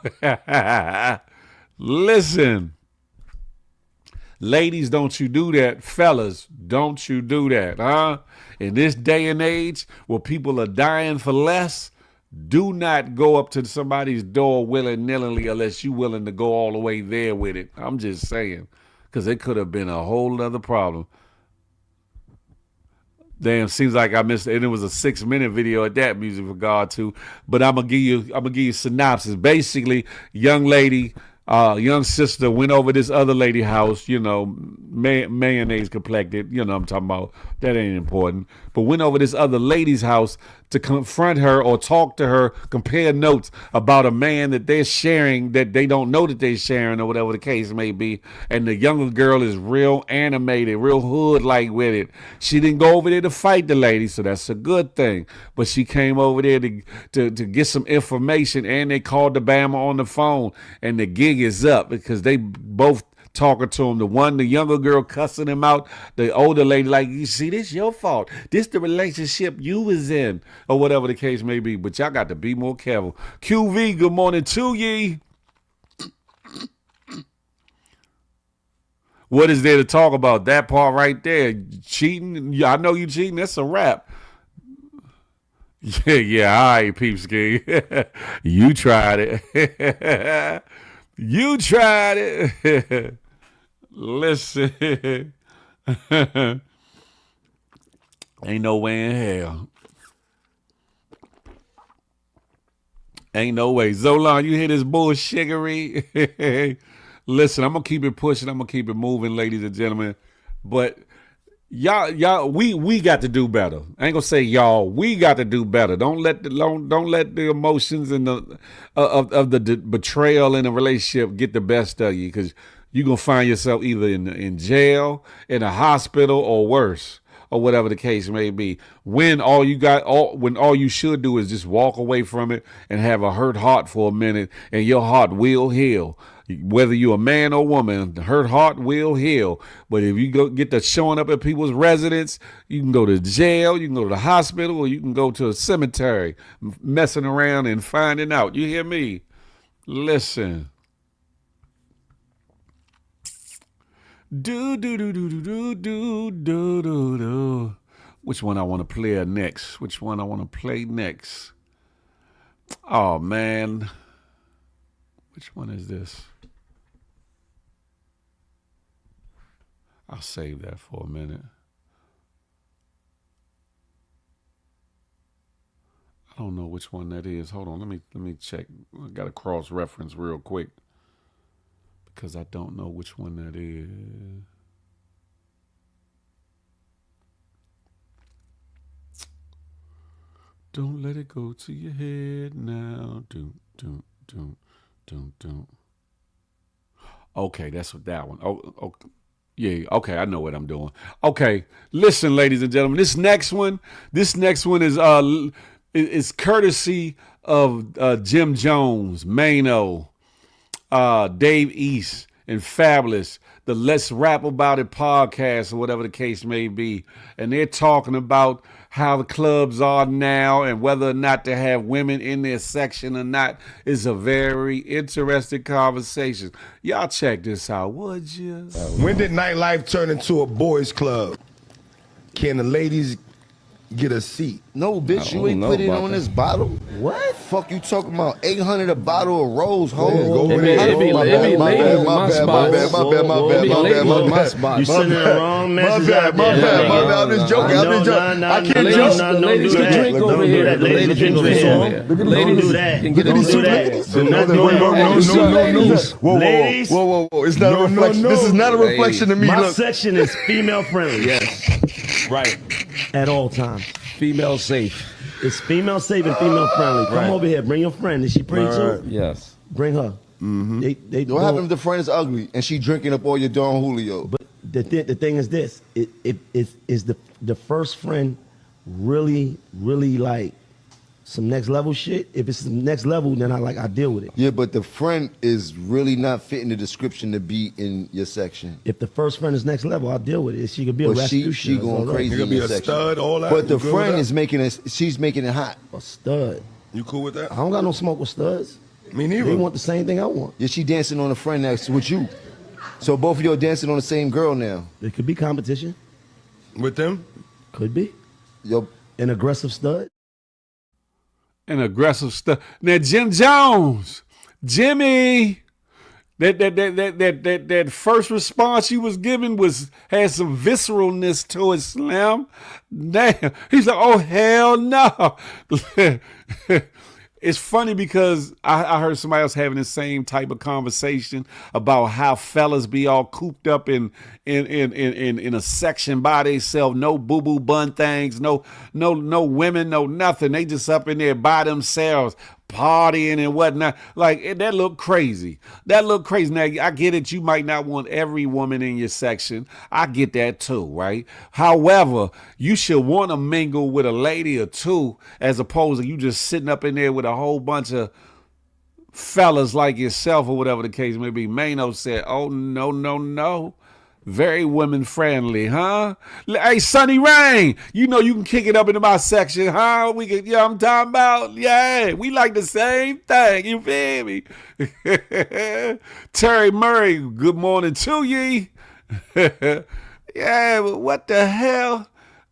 Listen, ladies, don't you do that. Fellas, don't you do that, huh? In this day and age where people are dying for less, do not go up to somebody's door willy-nilly unless you're willing to go all the way there with it. I'm just saying, because it could have been a whole other problem. Damn, seems like I missed it. And it was a 6-minute video at that, Music for God too. But I'm gonna give you synopsis. Basically, young lady, young sister went over this other lady house, mayonnaise complected, I'm talking about. That ain't important. But but went over this other lady's house to confront her or talk to her, compare notes about a man that they're sharing that they don't know that they're sharing or whatever the case may be. And the younger girl is real animated, real hood-like with it. She didn't go over there to fight the lady, so that's a good thing. But she came over there to get some information, and they called the Bama on the phone, and the gig is up because they both talking to him. The younger girl cussing him out. The older lady like, you see, this your fault. This the relationship you was in, or whatever the case may be. But y'all got to be more careful. QV, good morning to ye. What is there to talk about? That part right there. Cheating. I know you cheating. That's a wrap. Yeah, all right, peepski. You tried it. You tried it. Listen. Ain't no way in hell. Ain't no way. Zolan, you hear this bullshiggery? Listen, I'm going to keep it pushing. I'm going to keep it moving, ladies and gentlemen. But y'all, we got to do better. I ain't gonna say y'all. We got to do better. Don't let the emotions and the of the betrayal in a relationship get the best of you, because you're gonna find yourself either in jail, in a hospital, or worse, or whatever the case may be. When all you should do is just walk away from it and have a hurt heart for a minute, and your heart will heal. Whether you're a man or woman, the hurt heart will heal. But if you go get to showing up at people's residence, you can go to jail, you can go to the hospital, or you can go to a cemetery, messing around and finding out. You hear me? Listen. Do. Which one I want to play next? Which one I want to play next? Oh, man. Which one is this? I'll save that for a minute. I don't know which one that is. Hold on, let me check. I got to cross-reference real quick because I don't know which one that is. Don't let it go to your head now. Don't. Okay, that's what that one. Oh, yeah. Okay, I know what I'm doing. Okay, listen, ladies and gentlemen. This next one is courtesy of Jim Jones, Mano, Dave East, and Fabulous, the Let's Rap About It podcast, or whatever the case may be. And they're talking about how the clubs are now and whether or not to have women in their section or not is a very interesting conversation. Y'all check this out, would you? When did nightlife turn into a boys' club? Can the ladies get a seat? No, bitch, you ain't put it on this bottle. What? Fuck you talking about? 800 a bottle of Rose, ho. It be ladies in my spot. You sitting in the wrong message. My bad. I'm just joking. I can't joke. Ladies can drink over here. Ladies can drink over here. Don't do that. Don't do that. Whoa. It's not a reflection. This is not a reflection of me. My section is female friendly. Yes. Right. At all times. Female safe. It's female safe and female friendly. Come over here. Bring your friend. Is she pretty too? Yes. Bring her. Mm-hmm. They what happens if the friend is ugly and she drinking up all your Don Julio? But the thing is this: is the first friend really like some next level shit? If it's some next level, then I deal with it. Yeah, but the friend is really not fitting the description to be in your section. If the first friend is next level, I'll deal with it. She could be a Rasputin. She going crazy. You could be a stud, all that. But the friend is she's making it hot. A stud. You cool with that? I don't got no smoke with studs. Me neither. They want the same thing I want. Yeah, she dancing on a friend next with you. So both of you are dancing on the same girl now. It could be competition. With them? Could be. Yo, an aggressive stud. An aggressive stud. Now Jim Jones, Jimmy, that first response you was giving had some visceralness to it, Slim. Damn. He's like, oh hell no. It's funny because I heard somebody else having the same type of conversation about how fellas be all cooped up in a section by themselves, no boo boo bun things, no women, no nothing. They just up in there by themselves, partying and whatnot. Like that look crazy. That look crazy. Now I get it. You might not want every woman in your section. I get that too, right? However, you should want to mingle with a lady or two as opposed to you just sitting up in there with a whole bunch of fellas like yourself or whatever the case may be. Mano said, "Oh no, no, no." Very women friendly, huh? Hey, Sunny Rain, you know you can kick it up into my section, huh? We can, I'm talking about, yeah, we like the same thing, you feel me? Terry Murray, good morning to ye. Yeah, but what the hell?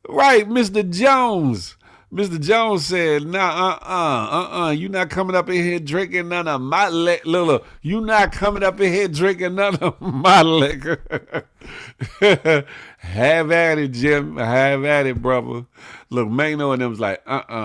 Right, Mr. Jones. Mr. Jones said, nah, you not coming up in here drinking none of my liquor. You not coming up in here drinking none of my liquor. Have at it, Jim. Have at it, brother. Look, Mano and them was like,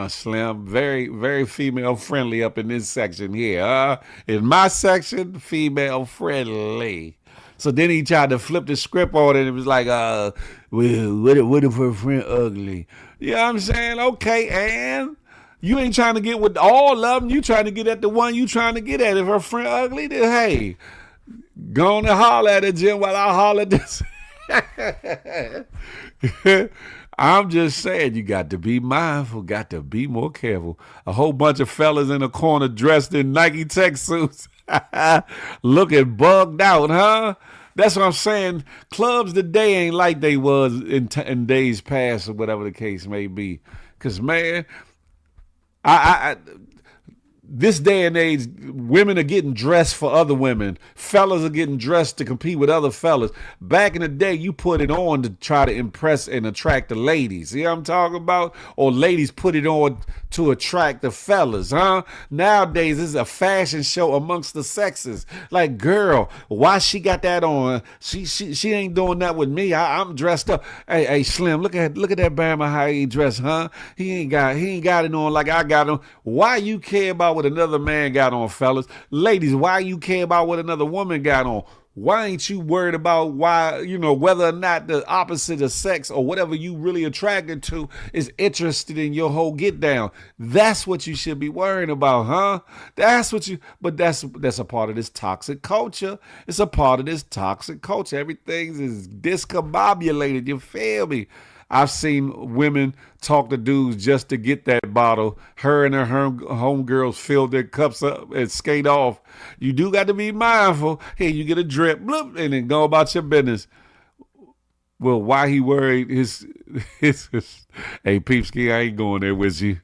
Slim. Very, very female friendly up in this section here. In my section, female friendly. So then he tried to flip the script on it and it was like, well, what if her friend ugly? You know what I'm saying? Okay, and you ain't trying to get with all of them. You trying to get at the one you trying to get at. If her friend ugly, then hey, go on and holler at her, Jim, while I holler at this. I'm just saying, you got to be mindful, got to be more careful. A whole bunch of fellas in the corner dressed in Nike tech suits, looking bugged out, huh? That's what I'm saying. Clubs today ain't like they was in days past or whatever the case may be. Because, man, this day and age, women are getting dressed for other women. Fellas are getting dressed to compete with other fellas. Back in the day, you put it on to try to impress and attract the ladies. See what I'm talking about? Or ladies put it on to attract the fellas, huh? Nowadays, it's a fashion show amongst the sexes. Like, girl, why she got that on? She ain't doing that with me. I'm dressed up. Hey, Slim, look at that Bama how he dressed, huh? He ain't got it on like I got on. Why you care about what another man got on, fellas? Ladies, why you care about what another woman got on? Why ain't you worried about whether or not the opposite of sex or whatever you really attracted to is interested in your whole get down? That's what you should be worrying about, huh? That's a part of this toxic culture. It's a part of this toxic culture. Everything is discombobulated, you feel me? I've seen women talk to dudes just to get that bottle. Her and her homegirls fill their cups up and skate off. You do got to be mindful. Hey, you get a drip, bloop, and then go about your business. Well, why he worried his hey, Peepski, I ain't going there with you.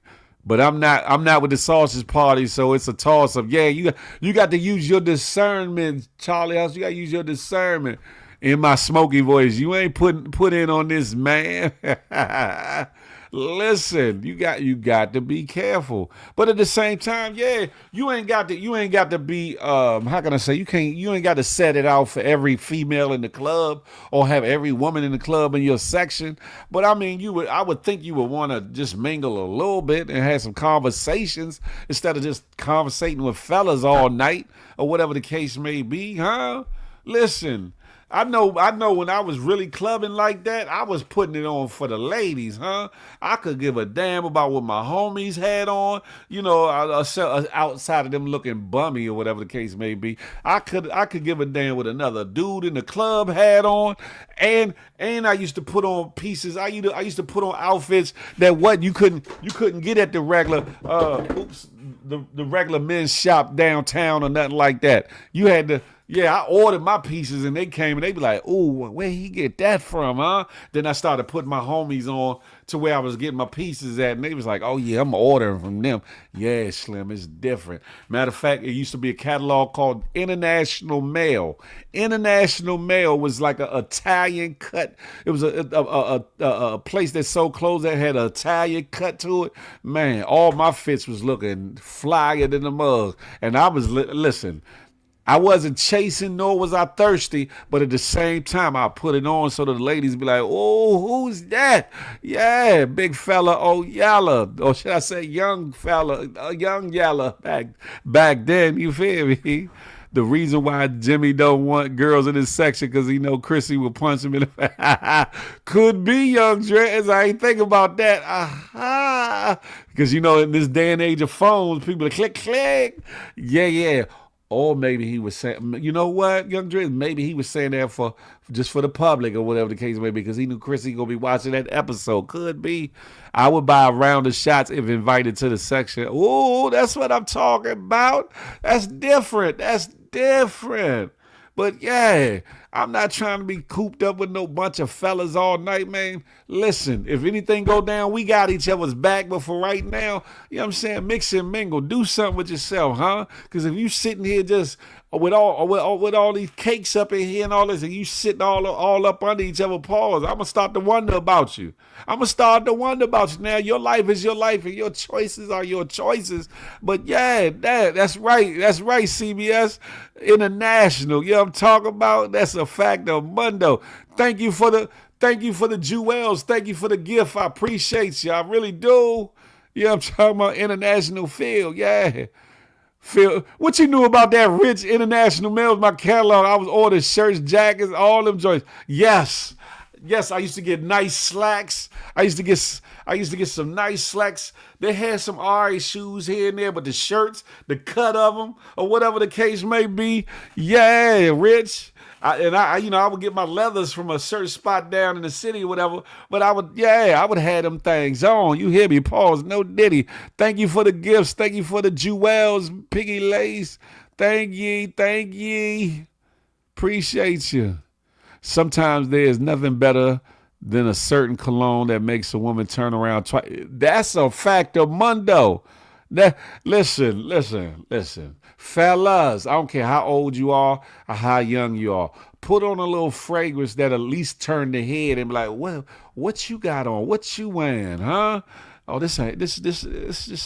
But I'm not with the sausage party, so it's a toss up. Yeah, you got to use your discernment, Charlie House. You got to use your discernment. In my smoky voice, you ain't put in on this, man. Listen, you got to be careful. But at the same time, yeah, you ain't got to be how can I say, you ain't got to set it out for every female in the club or have every woman in the club in your section. But I mean, I would think you would want to just mingle a little bit and have some conversations instead of just conversating with fellas all night or whatever the case may be, huh? Listen, I know when I was really clubbing like that, I was putting it on for the ladies, huh? I could give a damn about what my homies had on, outside of them looking bummy or whatever the case may be. I could give a damn what another dude in the club had on, and I used to put on pieces. I used to put on outfits that you couldn't get at the regular the regular men's shop downtown or nothing like that. You had to. Yeah, I ordered my pieces and they came and they be like, "Ooh, where he get that from, huh?" Then I started putting my homies on to where I was getting my pieces at, and they was like, "Oh yeah, I'm ordering from them." Yeah, Slim, it's different. Matter of fact, it used to be a catalog called International Mail. International Mail was like an Italian cut. It was a place that sold clothes that had an Italian cut to it. Man, all my fits was looking flyer than the mug, and I was listen. I wasn't chasing, nor was I thirsty, but at the same time, I put it on so that the ladies be like, oh, who's that? Yeah, big fella, oh, yalla. Or should I say young fella, young yalla back then, you feel me? The reason why Jimmy don't want girls in his section because he know Chrissy will punch him in the face. Could be, young Dreads. I ain't think about that. Because, you know, in this day and age of phones, people are click, click. Yeah. Or maybe he was saying, you know what, young Dreads? Maybe he was saying that for just for the public or whatever the case may be because he knew Chrissy going to be watching that episode. Could be. I would buy a round of shots if invited to the section. Ooh, that's what I'm talking about. That's different. But yeah, I'm not trying to be cooped up with no bunch of fellas all night, man. Listen, if anything go down, we got each other's back. But for right now, you know what I'm saying? Mix and mingle. Do something with yourself, huh? Because if you sitting here just with all these cakes up in here and all this, and you sitting all up under each other's paws, I'm gonna start to wonder about you. Now your life is your life, and your choices are your choices. But yeah, that's right, CBS International. You know what I'm talking about? That's a fact of Mundo. Thank you for the jewels. Thank you for the gift. I appreciate you. I really do. You know what I'm talking about? International Field. Yeah. Phil, what you knew about that rich international mail was my catalog. I was ordering shirts, jackets, all them joints. Yes, I used to get nice slacks. I used to get some nice slacks. They had some RA shoes here and there, but the shirts, the cut of them, or whatever the case may be, yeah, rich. I would get my leathers from a certain spot down in the city or whatever, but I would have them things on. You hear me? Pause. No diddy. Thank you for the gifts. Thank you for the jewels, Piggy Lace. Thank ye. Appreciate you. Sometimes there is nothing better than a certain cologne that makes a woman turn around twice. That's a fact of Mundo. Listen. Fellas, I don't care how old you are or how young you are. Put on a little fragrance that at least turn the head and be like, well, what you got on? What you wearing, huh? Oh, this just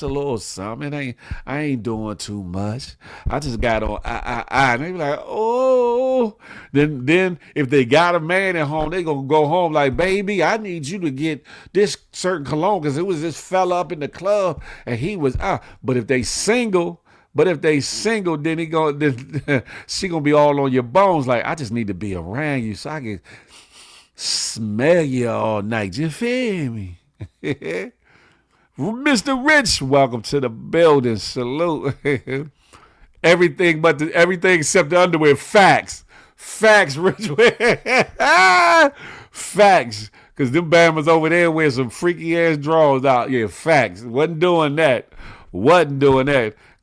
a little something. I ain't doing too much. I just got on and they be like, oh. Then if they got a man at home, they gonna go home like, baby, I need you to get this certain cologne because it was this fella up in the club and he was out. But if they single, then she gonna be all on your bones. Like, I just need to be around you so I can smell you all night. You feel me? Mr. Rich, welcome to the building. Salute. everything except the underwear. Facts, Rich. Facts. Because them Bammers over there wear some freaky ass drawers out. Yeah, facts. Wasn't doing that.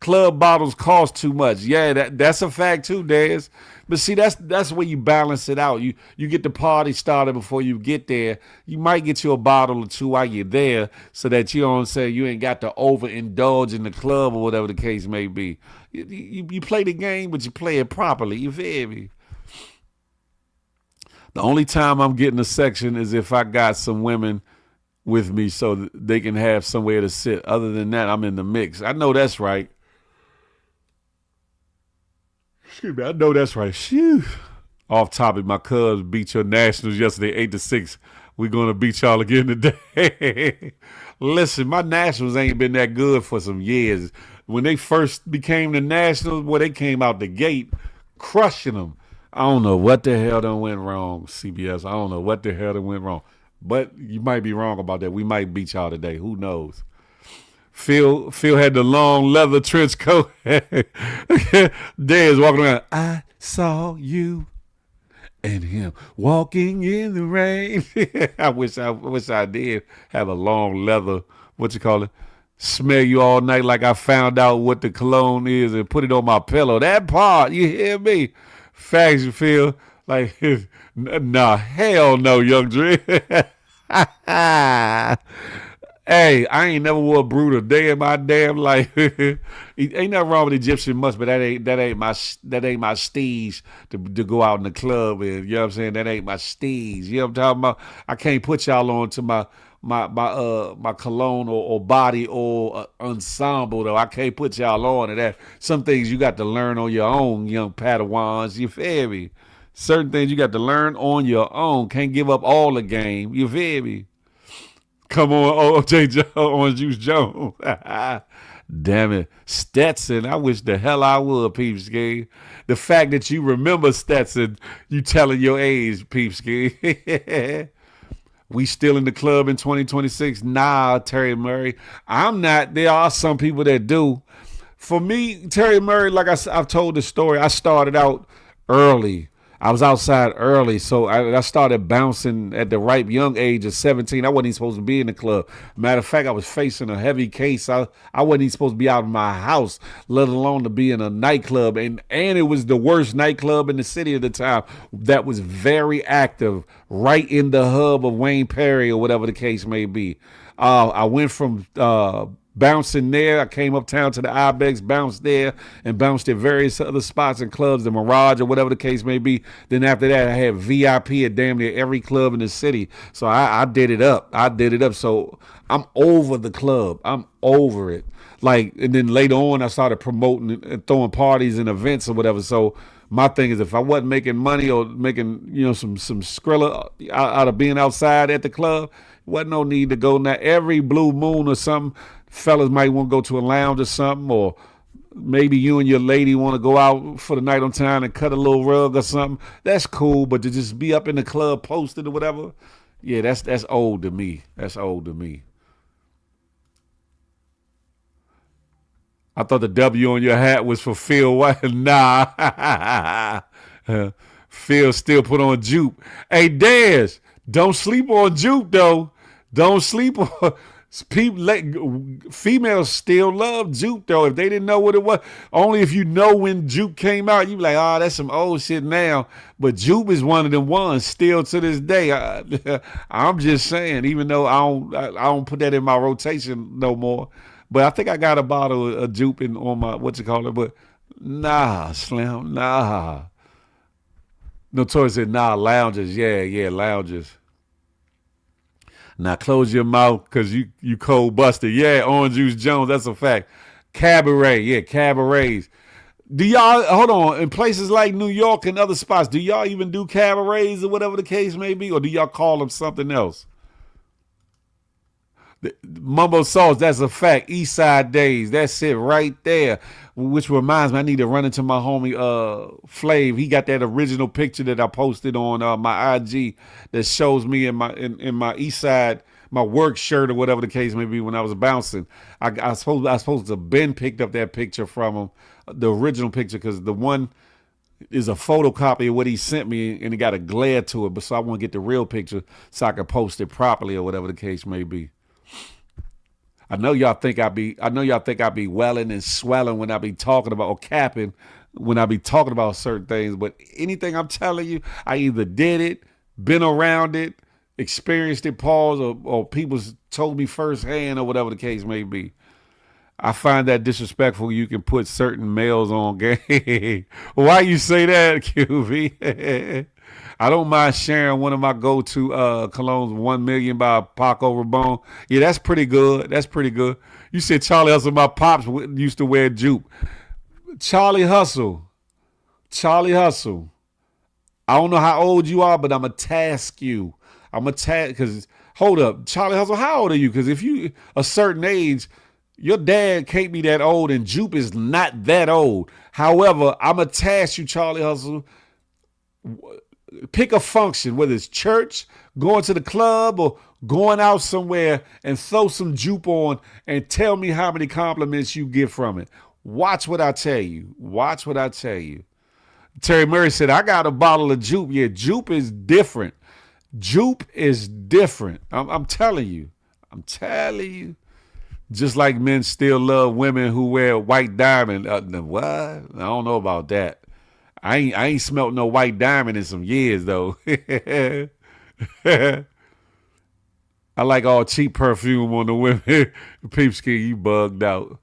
Club bottles cost too much. Yeah, that's a fact too, Dez. But see, that's where you balance it out. You get the party started before you get there. You might get you a bottle or two while you're there so that you don't say you ain't got to overindulge in the club or whatever the case may be. You play the game, but you play it properly. You feel me? The only time I'm getting a section is if I got some women with me so they can have somewhere to sit. Other than that, I'm in the mix. I know that's right. Excuse me, I know that's right. Phew. Off topic, my Cubs beat your Nationals yesterday 8-6. We're going to beat y'all again today. Listen, my Nationals ain't been that good for some years. When they first became the Nationals, boy, they came out the gate crushing them. I don't know what the hell done went wrong, CBS. I don't know what the hell done went wrong. But you might be wrong about that. We might beat y'all today. Who knows? Phil had the long leather trench coat. Dez walking around. I saw you and him walking in the rain. I wish I did have a long leather, smell you all night like I found out what the cologne is and put it on my pillow. That part, you hear me? Facts, you feel like, nah, hell no, young Dre. Hey, I ain't never wore a brood a day in my damn life. Ain't nothing wrong with Egyptian musk, but that ain't my steez to go out in the club and, you know what I'm saying? That ain't my steez. You know what I'm talking about? I can't put y'all on to my cologne or body or ensemble though. I can't put y'all on to that. Some things you got to learn on your own, young Padawans. You feel me? Certain things you got to learn on your own. Can't give up all the game. You feel me? Come on, OJ Jones, Orange Juice Jones. Damn it. Stetson, I wish the hell I would, Peepski. The fact that you remember Stetson, you telling your age, Peepski. We still in the club in 2026? Nah, Terry Murray. I'm not. There are some people that do. For me, Terry Murray, like I've told the story, I started out early. I was outside early, so I started bouncing at the ripe young age of 17. I wasn't even supposed to be in the club. Matter of fact, I was facing a heavy case. I wasn't even supposed to be out of my house, let alone to be in a nightclub. And it was the worst nightclub in the city at the time that was very active, right in the hub of Wayne Perry or whatever the case may be. I went from bouncing there. I came uptown to the Ibex, bounced there, and bounced at various other spots and clubs, the Mirage or whatever the case may be. Then after that, I had VIP at damn near every club in the city. So I did it up. So I'm over the club. I'm over it. Like, and then later on, I started promoting and throwing parties and events or whatever. So my thing is, if I wasn't making money or making, some skrilla out of being outside at the club, wasn't no need to go now. Every blue moon or something, fellas might want to go to a lounge or something, or maybe you and your lady want to go out for the night on time and cut a little rug or something. That's cool, but to just be up in the club posted or whatever, yeah, that's old to me. That's old to me. I thought the W on your hat was for Phil White. Nah. Phil still put on Jupe. Hey, Dez, don't sleep on Jupe, though. Don't sleep on... Females still love Juke though. If they didn't know what it was, only if you know when Juke came out, you be like, oh, that's some old shit now. But Juke is one of them ones still to this day. I'm just saying, even though I don't put that in my rotation no more. But I think I got a bottle of Jupe on my but nah, Slim, nah. Notorious said nah, lounges, yeah, lounges. Now close your mouth because you cold busted. Yeah, Orange Juice Jones, that's a fact. Cabaret, yeah, cabarets. Do y'all, hold on, in places like New York and other spots, do y'all even do cabarets or whatever the case may be? Or do y'all call them something else? Mumbo Sauce, that's a fact. East Side Days, that's it right there. Which reminds me, I need to run into my homie Flav. He got that original picture that I posted on my IG that shows me in my East Side, my work shirt or whatever the case may be when I was bouncing. I supposed to have been picked up that picture from him, the original picture, because the one is a photocopy of what he sent me and it got a glare to it. But so I want to get the real picture so I can post it properly or whatever the case may be. I know y'all think I be welling and swelling when I be talking about or capping when I be talking about certain things, but anything I'm telling you, I either did it, been around it, experienced it, pause, or people told me firsthand or whatever the case may be. I find that disrespectful. You can put certain males on game. Why you say that, QV? I don't mind sharing one of my go-to colognes, 1 Million by Paco Rabanne. Yeah, that's pretty good. That's pretty good. You said Charlie Hustle, my pops used to wear Jupe. Charlie Hustle. I don't know how old you are, but I'm going to task you. Because, hold up, Charlie Hustle, how old are you? Because if you a certain age, your dad can't be that old, and Jupe is not that old. However, I'm going to task you, Charlie Hustle. Pick a function, whether it's church, going to the club, or going out somewhere and throw some Jupe on and tell me how many compliments you get from it. Watch what I tell you. Terry Murray said, I got a bottle of Jupe. Yeah, Jupe is different. I'm telling you. Just like men still love women who wear white diamond. What? I don't know about that. I ain't smelt no white diamond in some years though. I like all cheap perfume on the women. Peepski, you bugged out.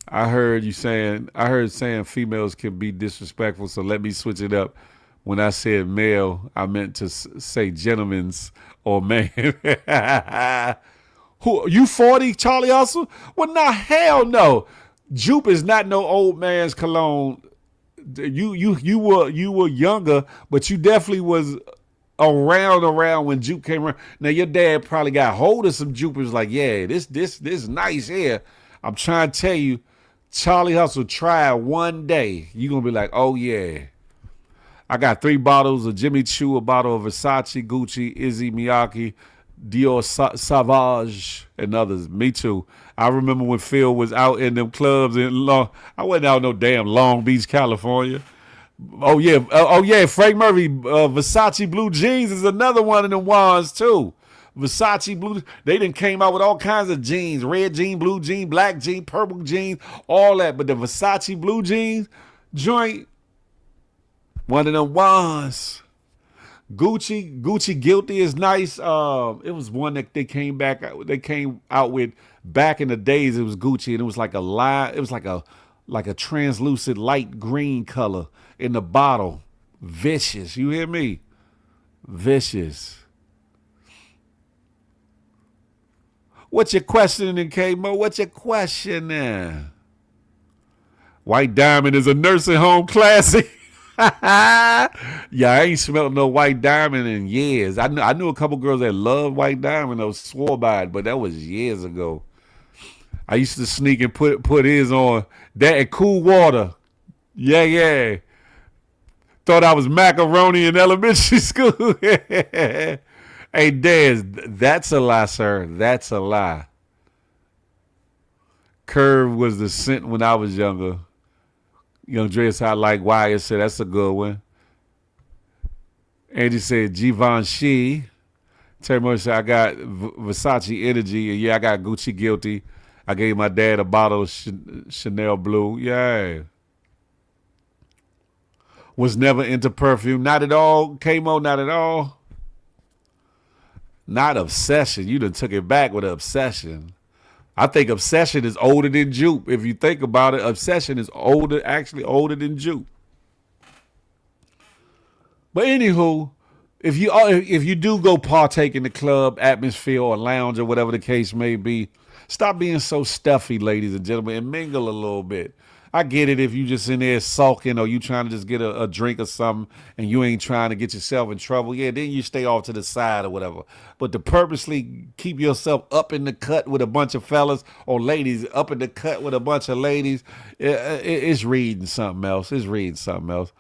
I heard saying females can be disrespectful, so let me switch it up. When I said male, I meant to say gentlemen's Oh man. Who you 40, Charlie Hustle? Well, nah, hell no. Jupe is not no old man's cologne. You were younger, but you definitely was around when Jupe came around. Now your dad probably got hold of some Jupe and was like, yeah, this nice here. I'm trying to tell you, Charlie Hustle, try it one day. You're gonna be like, oh yeah. I got 3 bottles of Jimmy Choo, a bottle of Versace, Gucci, Izzy, Miyake, Dior Sauvage, and others. Me too. I remember when Phil was out in them clubs I wasn't out no damn Long Beach, California. Oh yeah, Frank Murphy, Versace blue jeans is another one of them ones too. Versace blue, they done came out with all kinds of jeans, red jean, blue jean, black jean, purple jeans, all that. But the Versace blue jeans joint, one of them ones. Gucci Guilty is nice. It was one that they came out with back in the days. It was Gucci, and it was like a line. It was like a translucent light green color in the bottle. Vicious. You hear me? Vicious. What's your question, K-Mo? What's your question there? White Diamond is a nursing home classic. Yeah, I ain't smelled no White Diamond in years. I knew a couple girls that loved White Diamond. Those swore by it, but that was years ago. I used to sneak and put his on that and Cool Water. Yeah. Thought I was macaroni in elementary school. Hey, Dez, that's a lie, sir. That's a lie. Curve was the scent when I was younger. Young Dre said, I like Wyatt said, that's a good one. Angie said, Givenchy. Terry Murray said, I got Versace Energy. And yeah, I got Gucci Guilty. I gave my dad a bottle of Chanel Blue. Yeah. Was never into perfume. Not at all. K-Mo, not at all. Not Obsession. You done took it back with Obsession. I think Obsession is older than Jupe. If you think about it, Obsession is actually older than Jupe. But anywho, if you do go partake in the club atmosphere or lounge or whatever the case may be, stop being so stuffy, ladies and gentlemen, and mingle a little bit. I get it if you just in there sulking or you trying to just get a drink or something and you ain't trying to get yourself in trouble. Yeah, then you stay off to the side or whatever. But to purposely keep yourself up in the cut with a bunch of fellas or ladies up in the cut with a bunch of ladies, it's reading something else. It's reading something else.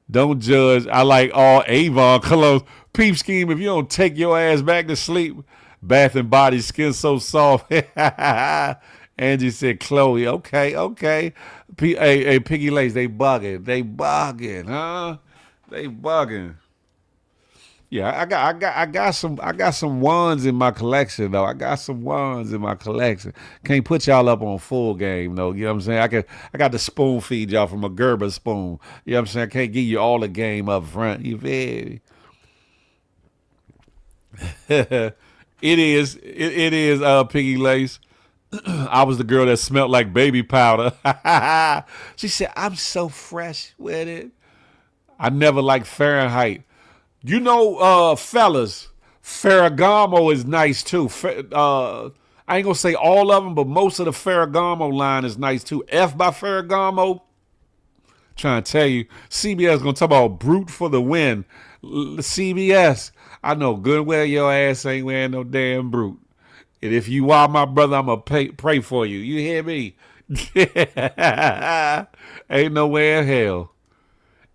Don't judge. I like all Avon colognes. Peep Scheme, if you don't take your ass back to sleep, Bath and Body, skin so soft. Angie said, Chloe, okay. Hey, Piggy Lace, they bugging, huh? They bugging. Yeah, I got some ones in my collection though. I got some ones in my collection. Can't put y'all up on full game though. You know what I'm saying? I got to spoon feed y'all from a Gerber spoon. You know what I'm saying? I can't give you all the game up front. You feel me? It is Piggy Lace. I was the girl that smelled like baby powder. She said, I'm so fresh with it. I never liked Fahrenheit. You know, fellas, Ferragamo is nice too. I ain't gonna say all of them, but most of the Ferragamo line is nice too. F by Ferragamo. Trying to tell you, CBS gonna talk about brute for the win. CBS, I know good well your ass ain't wearing no damn brute. And if you are my brother, I'm going to pray for you. You hear me? Ain't nowhere in hell.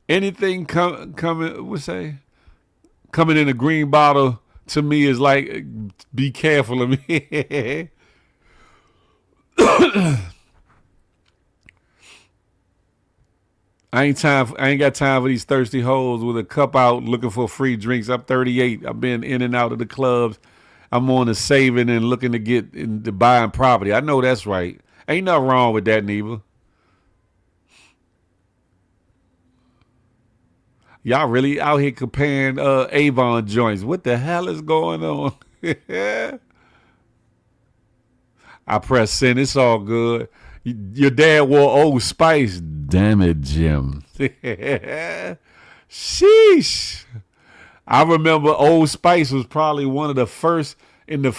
Anything coming in a green bottle to me is like, be careful of me. I ain't got time for these thirsty hoes with a cup out looking for free drinks. I'm 38. I've been in and out of the clubs. I'm on the saving and looking to get into buying property. I know that's right. Ain't nothing wrong with that, neither. Y'all really out here comparing Avon joints. What the hell is going on? I press send. It's all good. Your dad wore Old Spice. Damn it, Jim. Sheesh. I remember Old Spice was probably one of the first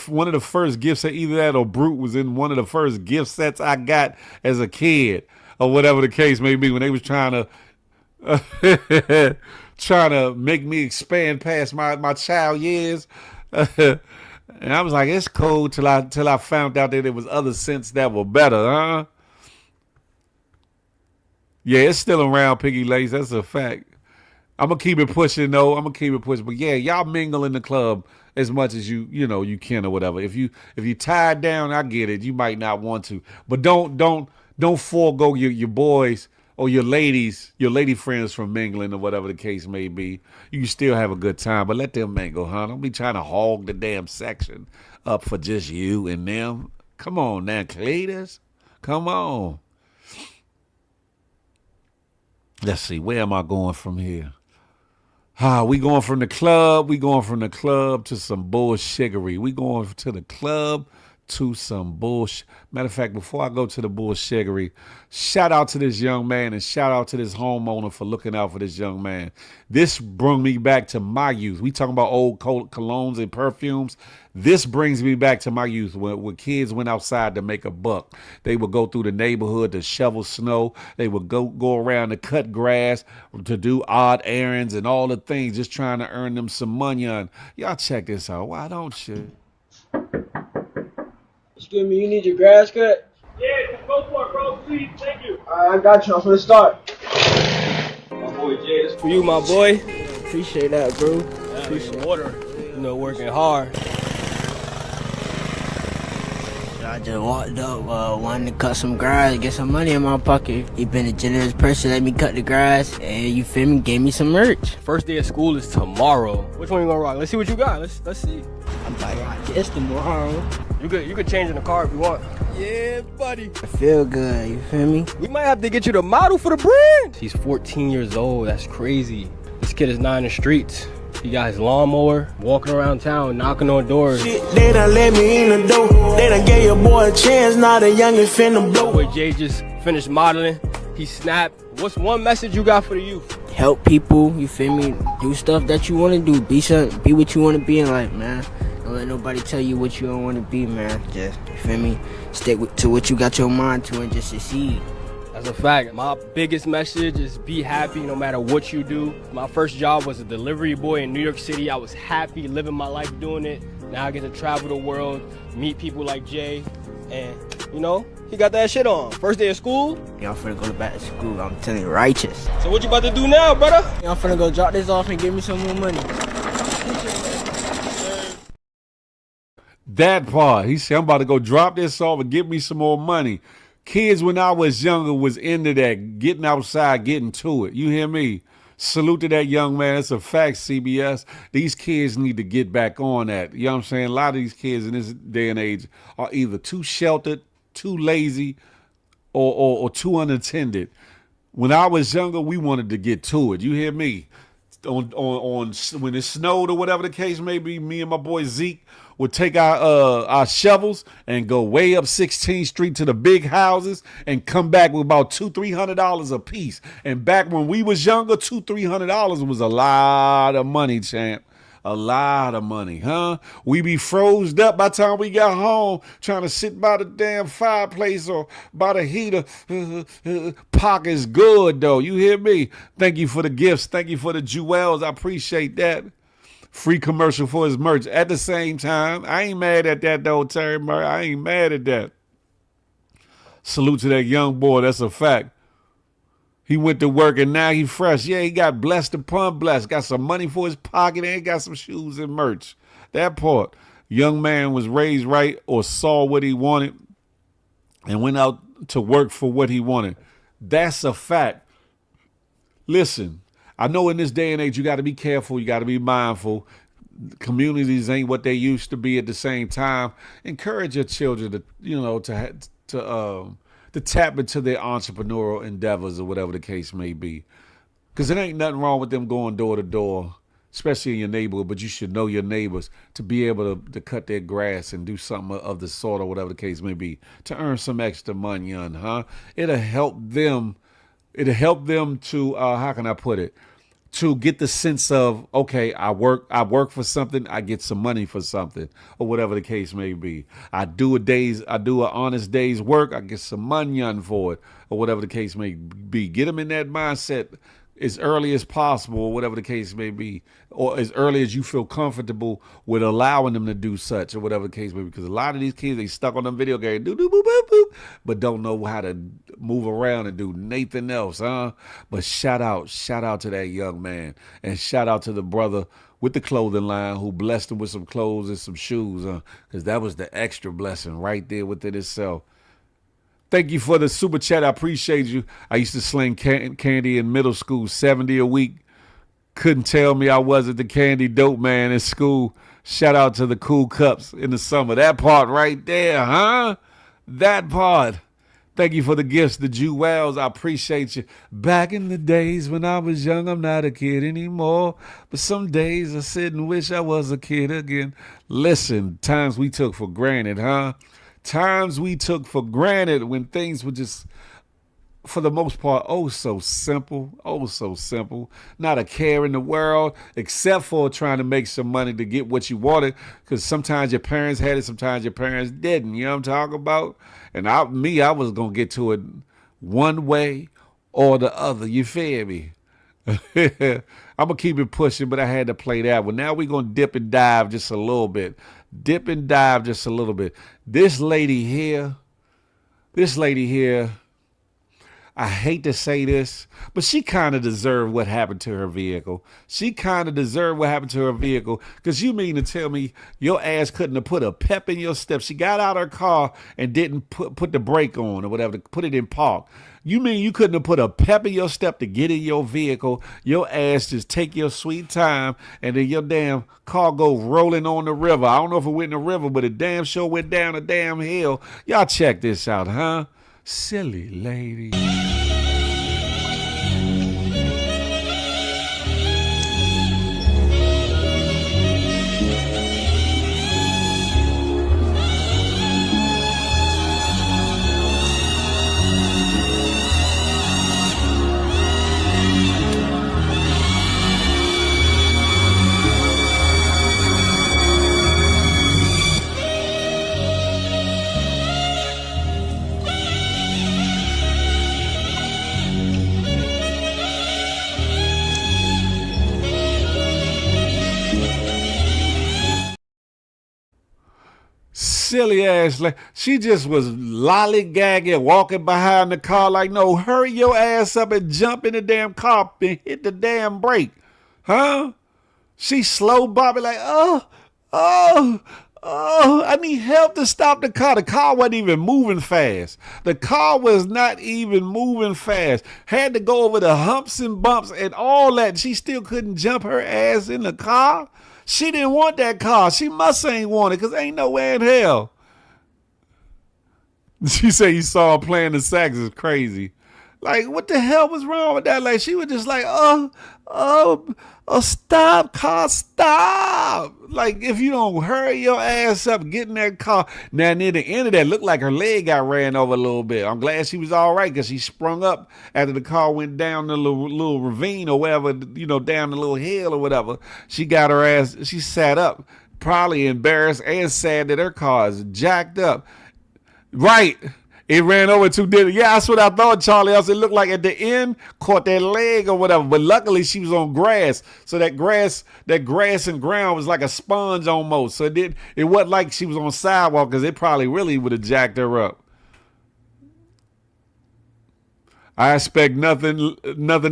one of the first gifts that either that or Brute was in one of the first gift sets I got as a kid or whatever the case may be when they was trying to make me expand past my child years. And I was like, it's cool till I found out that there was other scents that were better, huh? Yeah, it's still around, Piggy Lace. That's a fact. I'm gonna keep it pushing though. I'm gonna keep it pushing. But yeah, y'all mingle in the club as much as you can or whatever. If you tied down, I get it. You might not want to, but don't forego your boys or your lady friends from mingling or whatever the case may be. You can still have a good time, but let them mingle, huh? Don't be trying to hog the damn section up for just you and them. Come on now, Cletus. Come on. Let's see, where am I going from here? We going from the club. We going from the club to some bullshiggery. We going to the club to some bullshit. Matter of fact, before I go to the bullshiggery, shout out to this young man and shout out to this homeowner for looking out for this young man. This brought me back to my youth. We talking about old colognes and perfumes. This brings me back to my youth when kids went outside to make a buck. They would go through the neighborhood to shovel snow. They would go around to cut grass, to do odd errands and all the things, just trying to earn them some money on. Y'all check this out. Why don't you? Excuse me, you need your grass cut? Yeah, go for it, bro. Please, thank you. I got you. I'm gonna start. My boy Jay, this For you, my boy. Appreciate that, bro. appreciate water. You know, working hard. I just walked up, wanted to cut some grass, get some money in my pocket. You been a generous person, let me cut the grass, and you feel me, gave me some merch. First day of school is tomorrow. Which one you gonna rock? Let's see what you got. Let's see. I'm like, rock this tomorrow. You could change in the car if you want. Yeah, buddy. I feel good, you feel me? We might have to get you the model for the brand. He's 14 years old. That's crazy. This kid is not in the streets. He got his lawnmower, walking around town, knocking on doors. Shit, they done let me in the door. They done gave your boy a chance, now the youngin' finna blow. Boy Jay just finished modeling. He snapped. What's one message you got for the youth? Help people, you feel me? Do stuff that you want to do. Be what you want to be in life, man. Don't let nobody tell you what you don't want to be, man. Just, you feel me? Stick to what you got your mind to and just succeed. That's a fact. My biggest message is be happy no matter what you do. My first job was a delivery boy in New York City. I was happy living my life doing it. Now I get to travel the world, meet people like Jay, and you know, he got that shit on. First day of school. Y'all finna go back to school, I'm telling you, righteous. So what you about to do now, brother? Y'all finna go drop this off and give me some more money. That part. He said, I'm about to go drop this off and get me some more money. Kids, when I was younger, was into that, getting outside, getting to it. You hear me? Salute to that young man. It's a fact, CBS. These kids need to get back on that. You know what I'm saying? A lot of these kids in this day and age are either too sheltered, too lazy, or too unattended. When I was younger, we wanted to get to it. You hear me? On when it snowed or whatever the case may be, me and my boy Zeke would take our shovels and go way up 16th Street to the big houses and come back with about $200-300 a piece. And back when we was younger, $200-300 was a lot of money, champ. A lot of money, huh? We be froze up by the time we got home, trying to sit by the damn fireplace or by the heater. Pocket's good, though. You hear me? Thank you for the gifts. Thank you for the jewels. I appreciate that. Free commercial for his merch. At the same time, I ain't mad at that, though, Terry Murray. I ain't mad at that. Salute to that young boy. That's a fact. He went to work and now he fresh. Yeah, he got blessed upon blessed. Got some money for his pocket and got some shoes and merch. That part. Young man was raised right or saw what he wanted and went out to work for what he wanted. That's a fact. Listen, I know in this day and age you got to be careful. You got to be mindful. Communities ain't what they used to be at the same time. Encourage your children to, you know, to tap into their entrepreneurial endeavors or whatever the case may be. Because it ain't nothing wrong with them going door to door, especially in your neighborhood, but you should know your neighbors to be able to cut their grass and do something of the sort or whatever the case may be, to earn some extra money on, huh? It'll help them to, how can I put it? to get the sense of, okay, I work for something, I get some money for something, or whatever the case may be. I do an honest day's work, I get some money on for it, or whatever the case may be. Get them in that mindset as early as possible, or whatever the case may be, or as early as you feel comfortable with allowing them to do such, or whatever the case may be. Because a lot of these kids, they stuck on them video games, do boop boop boop, but don't know how to move around and do nothing else, huh? But shout out to that young man, and shout out to the brother with the clothing line who blessed him with some clothes and some shoes, because that was the extra blessing right there within itself. Thank you for the super chat. I appreciate you. I used to sling candy in middle school, 70 a week. Couldn't tell me I wasn't the candy dope man in school. Shout out to the cool cups in the summer. That part right there, huh? That part. Thank you for the gifts, the jewels. I appreciate you. Back in the days when I was young, I'm not a kid anymore. But some days I sit and wish I was a kid again. Listen, times we took for granted, huh? Times we took for granted when things were just, for the most part, oh so simple. Not a care in the world, except for trying to make some money to get what you wanted, because sometimes your parents had it, sometimes your parents didn't. You know what I'm talking about? And I was going to get to it one way or the other. You feel me? I'm going to keep it pushing, but I had to play that one. Now we're going to dip and dive just a little bit. This lady here, I hate to say this, but she kind of deserved what happened to her vehicle. Because you mean to tell me your ass couldn't have put a pep in your step? She got out her car and didn't put the brake on or whatever, to put it in park. You mean you couldn't have put a pep in your step to get in your vehicle? Your ass just take your sweet time, and then your damn car go rolling on the river. I don't know if it went in the river, but it damn sure went down a damn hill. Y'all check this out, huh? Silly lady. Silly ass, like she just was lollygagging, walking behind the car like, no, hurry your ass up and jump in the damn car and hit the damn brake, huh? She slow bobbing like, oh, I need help to stop the car. The car wasn't even moving fast. Had to go over the humps and bumps and all that. She still couldn't jump her ass in the car. She didn't want that car. She must ain't want it, because ain't nowhere in hell. She said you saw her playing the sax. Is crazy. Like, what the hell was wrong with that? Like, she was just like, stop, car, stop. Like, if you don't hurry your ass up, get in that car. Now, near the end of that, looked like her leg got ran over a little bit. I'm glad she was all right, because she sprung up after the car went down the little ravine or whatever, down the little hill or whatever. She got her ass, she sat up, probably embarrassed and sad that her car is jacked up. Right. It ran over too deep. Yeah, that's what I thought, Charlie. Else it looked like at the end caught that leg or whatever. But luckily she was on grass. So that grass and ground was like a sponge almost. So it wasn't like she was on sidewalk, because it probably really would have jacked her up. I expect nothing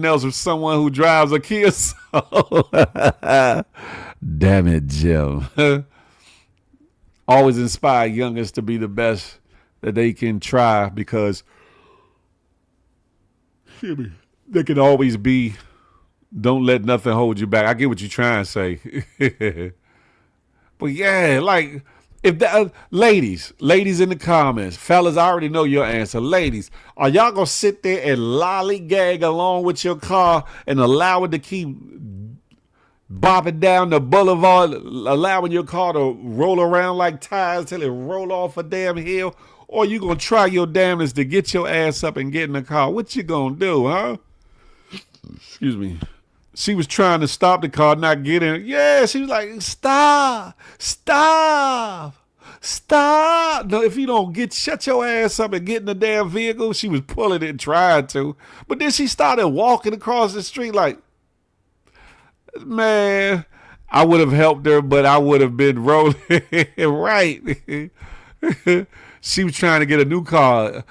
else from someone who drives a Kia Soul. Damn it, Jim. Always inspire youngers to be the best that they can try, because they can always be. Don't let nothing hold you back. I get what you're trying to say. But yeah, like, if the ladies in the comments, fellas, I already know your answer. Ladies, are y'all gonna sit there and lollygag along with your car and allow it to keep bopping down the boulevard, allowing your car to roll around like tires till it roll off a damn hill? Or you gonna try your damnedest to get your ass up and get in the car? What you gonna do, huh? Excuse me. She was trying to stop the car, not get in it. Yeah, she was like, stop. No, if you don't shut your ass up and get in the damn vehicle. She was pulling it and trying to. But then she started walking across the street like, man, I would have helped her, but I would have been rolling. Right. She was trying to get a new car,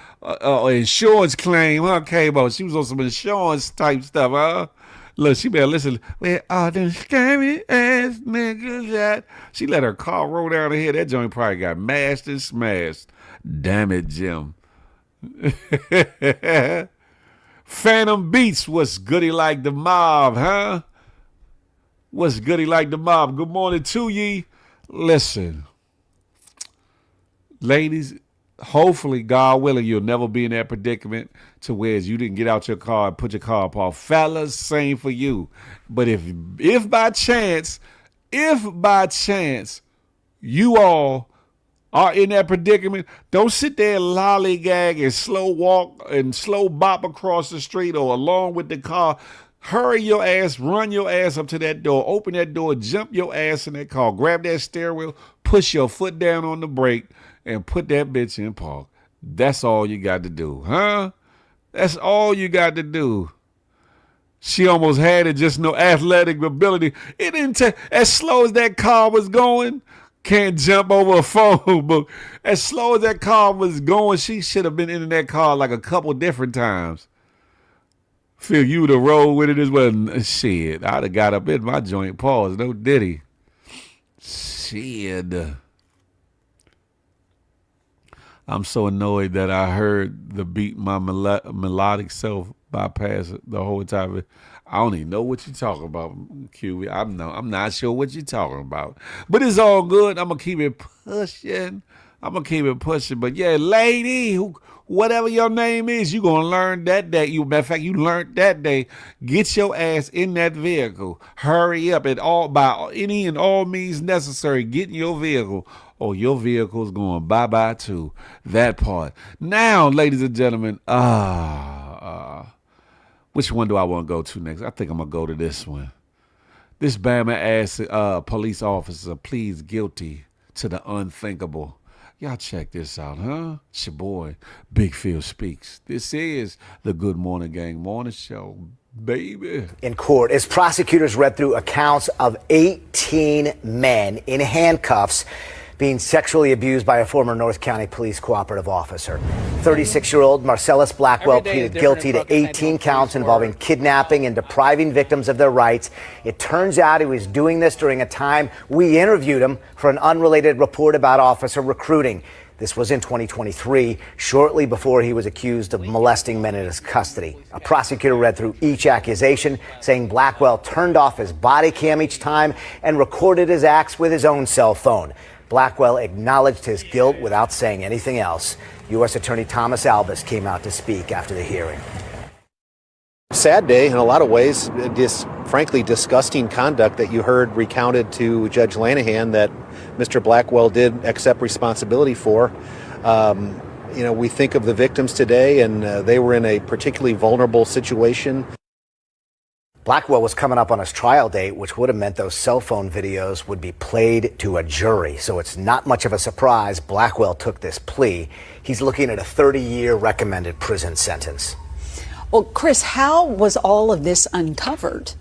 insurance claim, huh, K-Bo? She was on some insurance type stuff, huh? Look, she better listen. Where all them scary ass niggas at? She let her car roll down the hill. That joint probably got mashed and smashed. Damn it, Jim. Phantom Beats, what's goody like the mob, huh? What's goody like the mob? Good morning to ye. Listen, ladies, hopefully, God willing, you'll never be in that predicament to where you didn't get out your car and put your car up off. Fellas, same for you. But if by chance you all are in that predicament, don't sit there and lollygag and slow walk and slow bop across the street or along with the car. Hurry your ass, run your ass up to that door, open that door, jump your ass in that car, grab that steering wheel, push your foot down on the brake, and put that bitch in park. That's all you got to do, huh? That's all you got to do. She almost had it, just no athletic ability. It didn't take, as slow as that car was going, can't jump over a phone book. As slow as that car was going, she should have been in that car like a couple different times. Phil, you would have rolled with it as well. Shit, I'd have got up in my joint. Pause, no diddy. Shit. I'm so annoyed that I heard the beat my melodic self bypass the whole time. I don't even know what you're talking about, QB. I'm not sure what you're talking about. But it's all good. I'm going to keep it pushing. But yeah, lady, whatever your name is, you're going to learn that day. Matter of fact, you learned that day. Get your ass in that vehicle. Hurry up by any and all means necessary. Get in your vehicle. Or your vehicle's going bye-bye too. That part. Now, ladies and gentlemen, which one do I want to go to next? I think I'm going to go to this one. This Bama ass police officer pleads guilty to the unthinkable. Y'all check this out, huh? It's your boy, Big Phil Speaks. This is the Good Morning Gang Morning Show, baby. In court, as prosecutors read through accounts of 18 men in handcuffs being sexually abused by a former North County Police cooperative officer. 36-year-old Marcellus Blackwell pleaded guilty to 18 counts involving kidnapping and depriving victims of their rights. It turns out he was doing this during a time we interviewed him for an unrelated report about officer recruiting. This was in 2023, shortly before he was accused of molesting men in his custody. A prosecutor read through each accusation, saying Blackwell turned off his body cam each time and recorded his acts with his own cell phone. Blackwell acknowledged his guilt without saying anything else. U.S. Attorney Thomas Albus came out to speak after the hearing. Sad day in a lot of ways, frankly disgusting conduct that you heard recounted to Judge Lanahan that Mr. Blackwell did accept responsibility for. We think of the victims today, and they were in a particularly vulnerable situation. Blackwell was coming up on his trial date, which would have meant those cell phone videos would be played to a jury. So it's not much of a surprise Blackwell took this plea. He's looking at a 30-year recommended prison sentence. Well, Chris, how was all of this uncovered?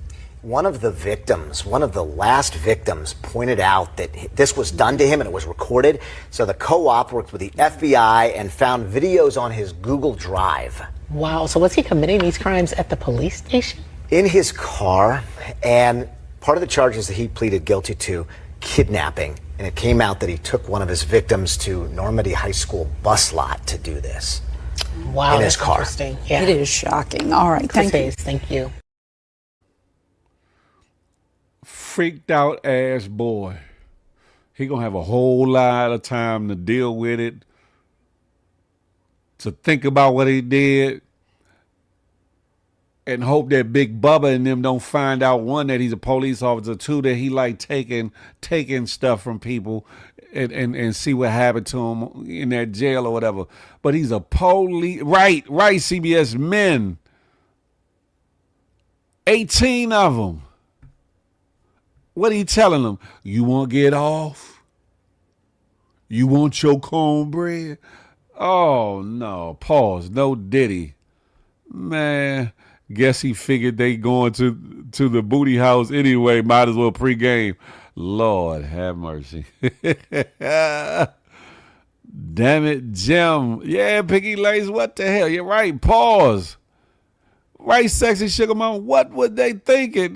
One of the last victims pointed out that this was done to him and it was recorded. So the co-op worked with the FBI and found videos on his Google Drive. Wow. So was he committing these crimes at the police station? In his car, and part of the charges that he pleaded guilty to, kidnapping. And it came out that he took one of his victims to Normandy High School bus lot to do this. Wow, in his car. Interesting. Yeah. It is shocking. All right, thank you. Thank you. Freaked out ass boy. He gonna have a whole lot of time to deal with it, to think about what he did, and hope that Big Bubba and them don't find out, one, that he's a police officer, two, that he like taking stuff from people and see what happened to him in that jail or whatever. But he's a police, right, CBS men. 18 of them. What are you telling them? You won't get off? You want your cornbread? Oh, no. Pause. No Diddy. Man, guess he figured they going to the booty house anyway. Might as well pregame. Lord have mercy. Damn it, Jim. Yeah, Piggy Lace, what the hell? You're right. Pause. Right, Sexy Sugar Mom. What were they thinking?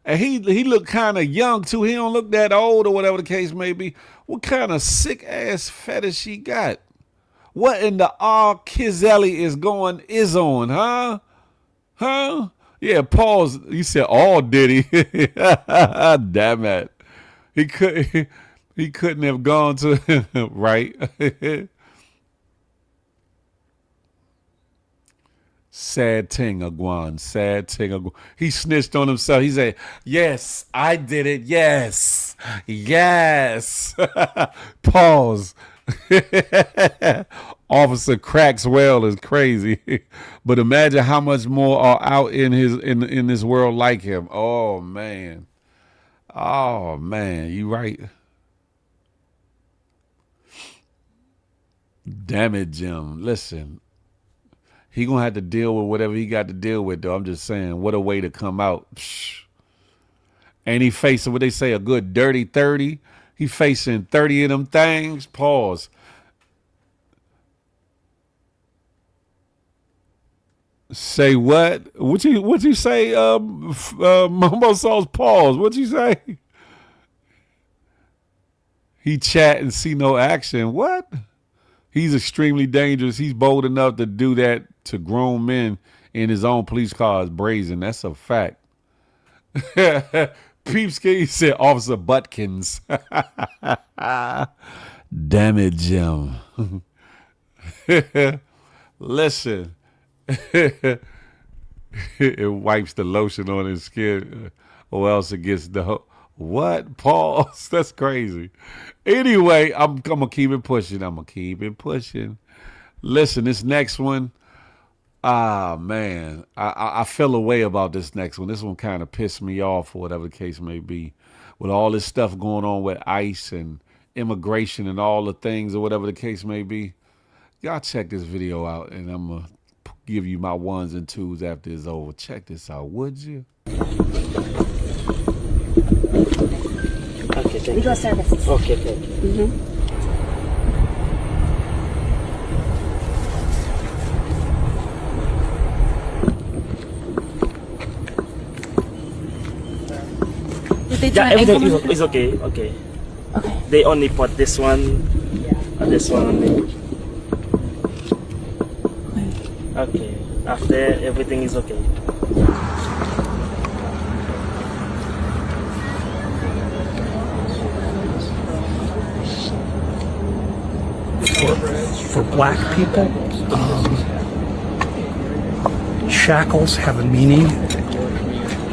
And he looked kind of young, too. He don't look that old or whatever the case may be. What kind of sick-ass fetish he got? What in the R. Kizelli is on, huh? Huh? Yeah, pause. You said all Diddy. Damn it. He couldn't have gone to right. Sad ting Aguan. Sad ting Aguan. He snitched on himself. He said, yes, I did it. Yes. Yes. Pause. Officer Crackswell is crazy. But imagine how much more are out in this world like him. Oh man. Oh man, you right. Damn it, Jim. Listen. He gonna have to deal with whatever he got to deal with, though. I'm just saying, what a way to come out. Psh. Ain't he facing what they say, a good dirty 30? He facing 30 of them things. Pause. Say what? What you say? Mambo Sauce. Pause. What you say? He chat and see no action. What? He's extremely dangerous. He's bold enough to do that to grown men in his own police car is brazen. That's a fact. Peepsky said Officer Butkins. Damn it, Jim. Listen. It wipes the lotion on his skin or else it gets the... What? Pause. That's crazy. Anyway, I'm going to keep it pushing. Listen, this next one, man, I feel a way about this next one. This one kind of pissed me off or whatever the case may be. With all this stuff going on with ICE and immigration and all the things or whatever the case may be. Y'all check this video out and I'm going to give you my ones and twos after it's over. Check this out, would you? Okay, thank you. Services. Okay, thank you. Yeah, everything is okay. Okay. Okay. They only put this one, this one only. Okay. After everything is okay. For black people, shackles have a meaning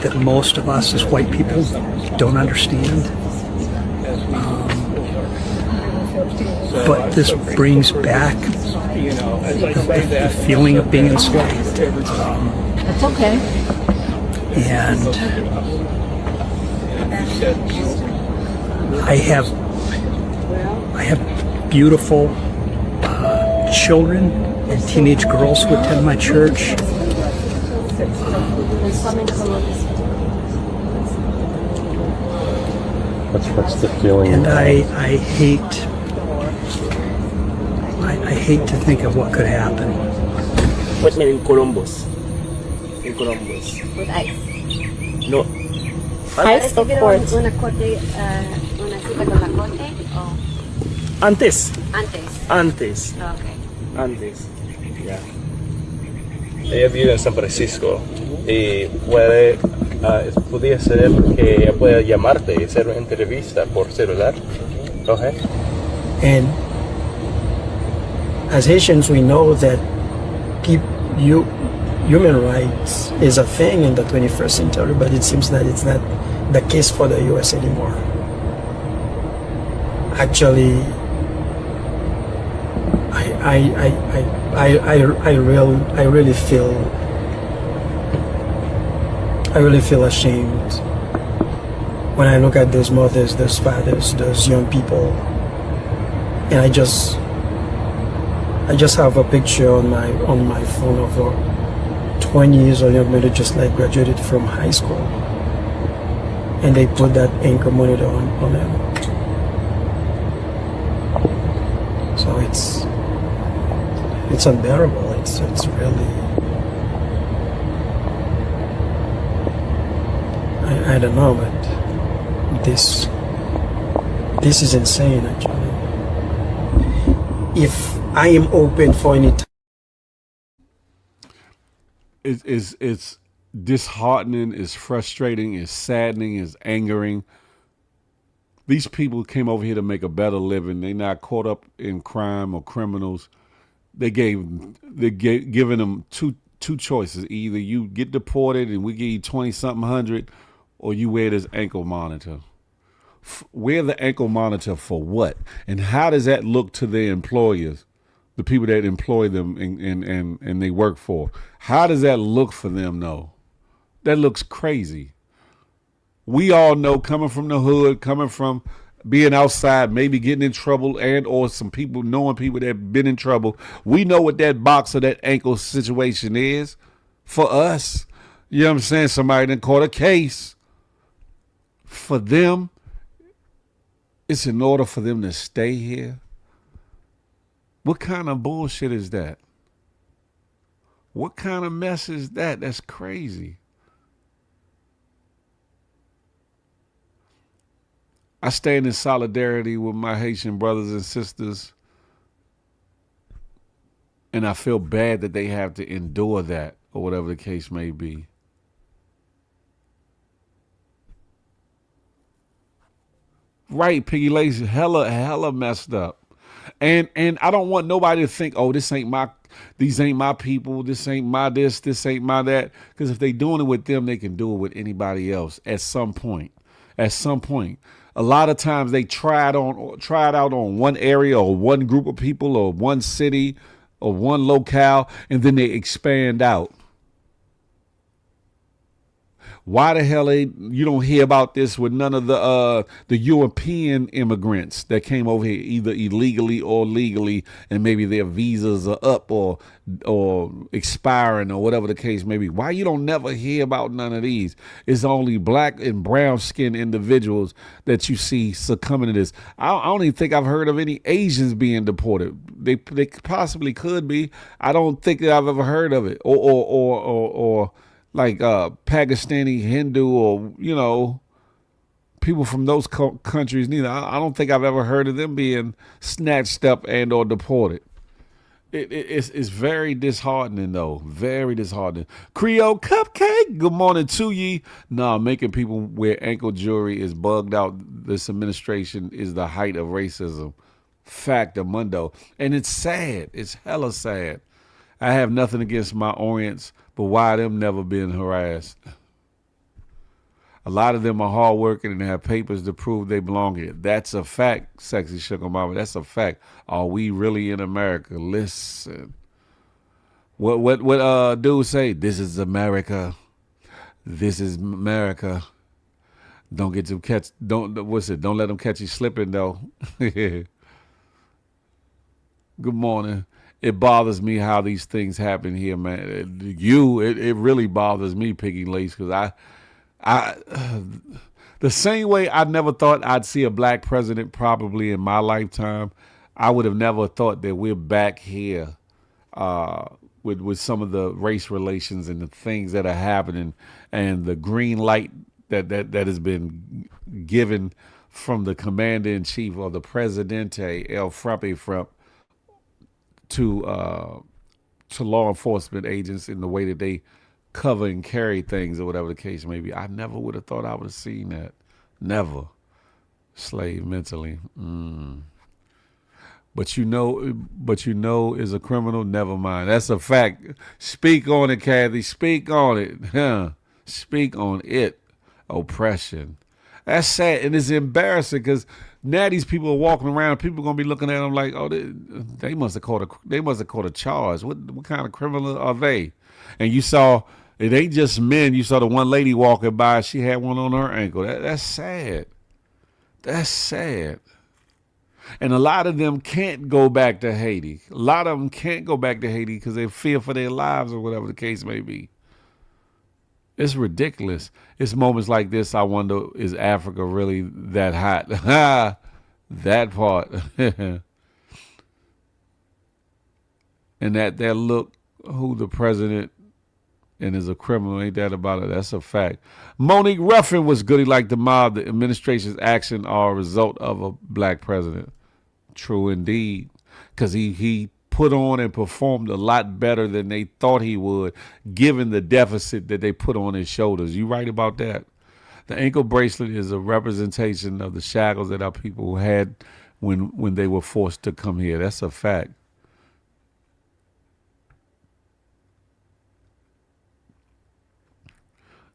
that most of us as white people don't understand. But this brings back the feeling of being enslaved. That's okay. And I have beautiful children and teenage girls who attend my church. What's the feeling? And I hate to think of what could happen. What mean in Columbus? In Columbus. With ICE. No. ICE or court? Una cita con la corte o? Antes. Antes. Okay. Antes. Yeah. Ella vive en San Francisco y podría ser que ella pueda llamarte y hacer una entrevista por celular. Okay. And as Haitians, we know that human rights is a thing in the 21st century, but it seems that it's not the case for the U.S. anymore. Actually, I really feel I really feel ashamed when I look at those mothers, those fathers, those young people, and I just have a picture on my phone of a 20 years old young man who just like graduated from high school, and they put that anchor monitor on them. So it's unbearable. It's really, I don't know, but this is insane actually. If I am open for any time, it's disheartening, it's frustrating, it's saddening, it's angering. These people came over here to make a better living. They're not caught up in crime or criminals. They're giving them two choices. Either you get deported and we give you 20-something hundred, or you wear this ankle monitor. Wear the ankle monitor for what? And how does that look to their employers, the people that employ them and they work for? How does that look for them though? That looks crazy. We all know, coming from the hood, coming from being outside, maybe getting in trouble, and or some people knowing people that have been in trouble, we know what that box or that ankle situation is for us. You know what I'm saying? Somebody done caught a case. For them, it's in order for them to stay here. What kind of bullshit is that? What kind of mess is that? That's crazy. I stand in solidarity with my Haitian brothers and sisters, and I feel bad that they have to endure that, or whatever the case may be. Right, Piggy Lacy, hella messed up. And I don't want nobody to think, oh, these ain't my people, this ain't my this ain't my that. Because if they doing it with them, they can do it with anybody else at some point. At some point. A lot of times they try it out on one area or one group of people or one city or one locale, and then they expand out. Why the hell you don't hear about this with none of the European immigrants that came over here either illegally or legally, and maybe their visas are up or expiring or whatever the case may be? Why you don't never hear about none of these? It's only black and brown skinned individuals that you see succumbing to this. I don't even think I've heard of any Asians being deported. They possibly could be. I don't think that I've ever heard of it. Or like Pakistani, Hindu, or, people from those countries neither. I don't think I've ever heard of them being snatched up and or deported. It's very disheartening, though. Very disheartening. Creole Cupcake, good morning to ye. Nah, making people wear ankle jewelry is bugged out. This administration is the height of racism. Factamundo. And it's sad. It's hella sad. I have nothing against my Orients, but why them never been harassed? A lot of them are hardworking and have papers to prove they belong here. That's a fact, Sexy Sugar Mama. That's a fact. Are we really in America? Listen. What dude say? This is America. This is America. Don't let them catch you slipping though. Good morning. It bothers me how these things happen here, man. It really bothers me, Piggy Lace, because the same way I never thought I'd see a black president probably in my lifetime, I would have never thought that we're back here with some of the race relations and the things that are happening and the green light that has been given from the commander-in-chief or the Presidente, El Frappe Frump, to law enforcement agents in the way that they cover and carry things or whatever the case may be. I never would have thought I would have seen that. Never. Slave mentally. But you know is a criminal? Never mind. That's a fact. Speak on it, Kathy. Speak on it. Speak on it. Oppression. That's sad, and it's embarrassing because now these people are walking around. People are gonna be looking at them like, oh, they must have caught a charge. What kind of criminal are they? And you saw It ain't just men. You saw the one lady walking by, she had one on her ankle. That's sad. That's sad. And a lot of them can't go back to Haiti. A lot of them can't go back to Haiti because they fear for their lives or whatever the case may be. It's ridiculous. It's moments like this I wonder, is Africa really that hot? That part. And that look, who the president and is a criminal, ain't that about it? That's a fact. Monique Ruffin was goody like the mob. The administration's action are a result of a black president. True indeed. Because he put on and performed a lot better than they thought he would, given the deficit that they put on his shoulders. You right about that. The ankle bracelet is a representation of the shackles that our people had when they were forced to come here. That's a fact.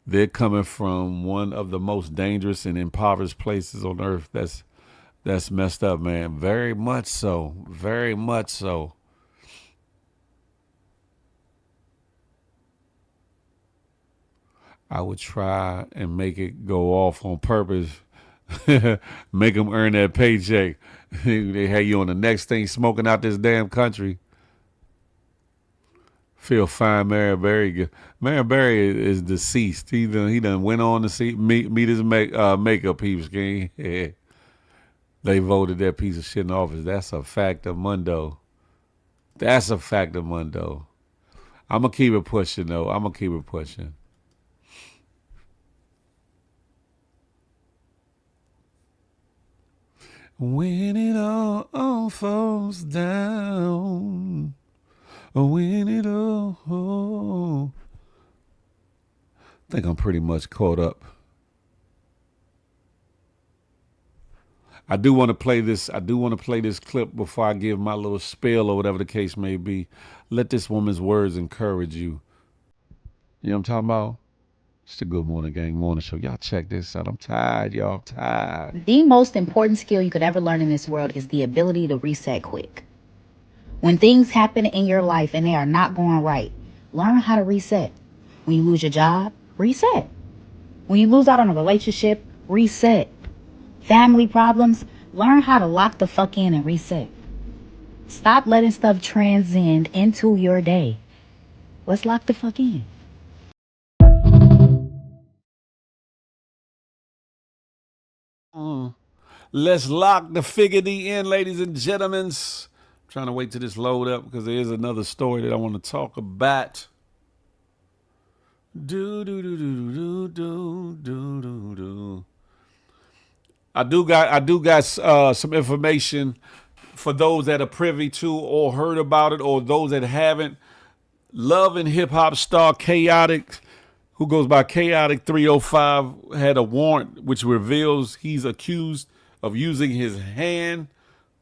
They're coming from one of the most dangerous and impoverished places on earth. That's messed up, man. Very much so. Very much so. I would try and make it go off on purpose. Make them earn that paycheck. They had you on the next thing smoking out this damn country. Feel fine, Marion Barry. Marion Barry is deceased. He done went on to meet his makeup peeps. Yeah. They voted that piece of shit in office. That's a fact of mundo. That's a fact of mundo. I'm going to keep it pushing, though. I'm going to keep it pushing. When it all falls down, when it all... I think I'm pretty much caught up. I do want to play this clip before I give my little spiel or whatever the case may be. Let this woman's words encourage you. You know what I'm talking about? It's the Good Morning Gang Morning Show. Y'all check this out. I'm tired, y'all. I'm tired. The most important skill you could ever learn in this world is the ability to reset quick. When things happen in your life and they are not going right, learn how to reset. When you lose your job, reset. When you lose out on a relationship, reset. Family problems, learn how to lock the fuck in and reset. Stop letting stuff transcend into your day. Let's lock the fuck in. Let's lock the figgity in, ladies and gentlemen. I'm trying to wait till this load up because there is another story that I want to talk about. I do got some information for those that are privy to or heard about it, or those that haven't. Love and hip hop star Chaotic, who goes by Chaotic 305, had a warrant which reveals he's accused of using his hand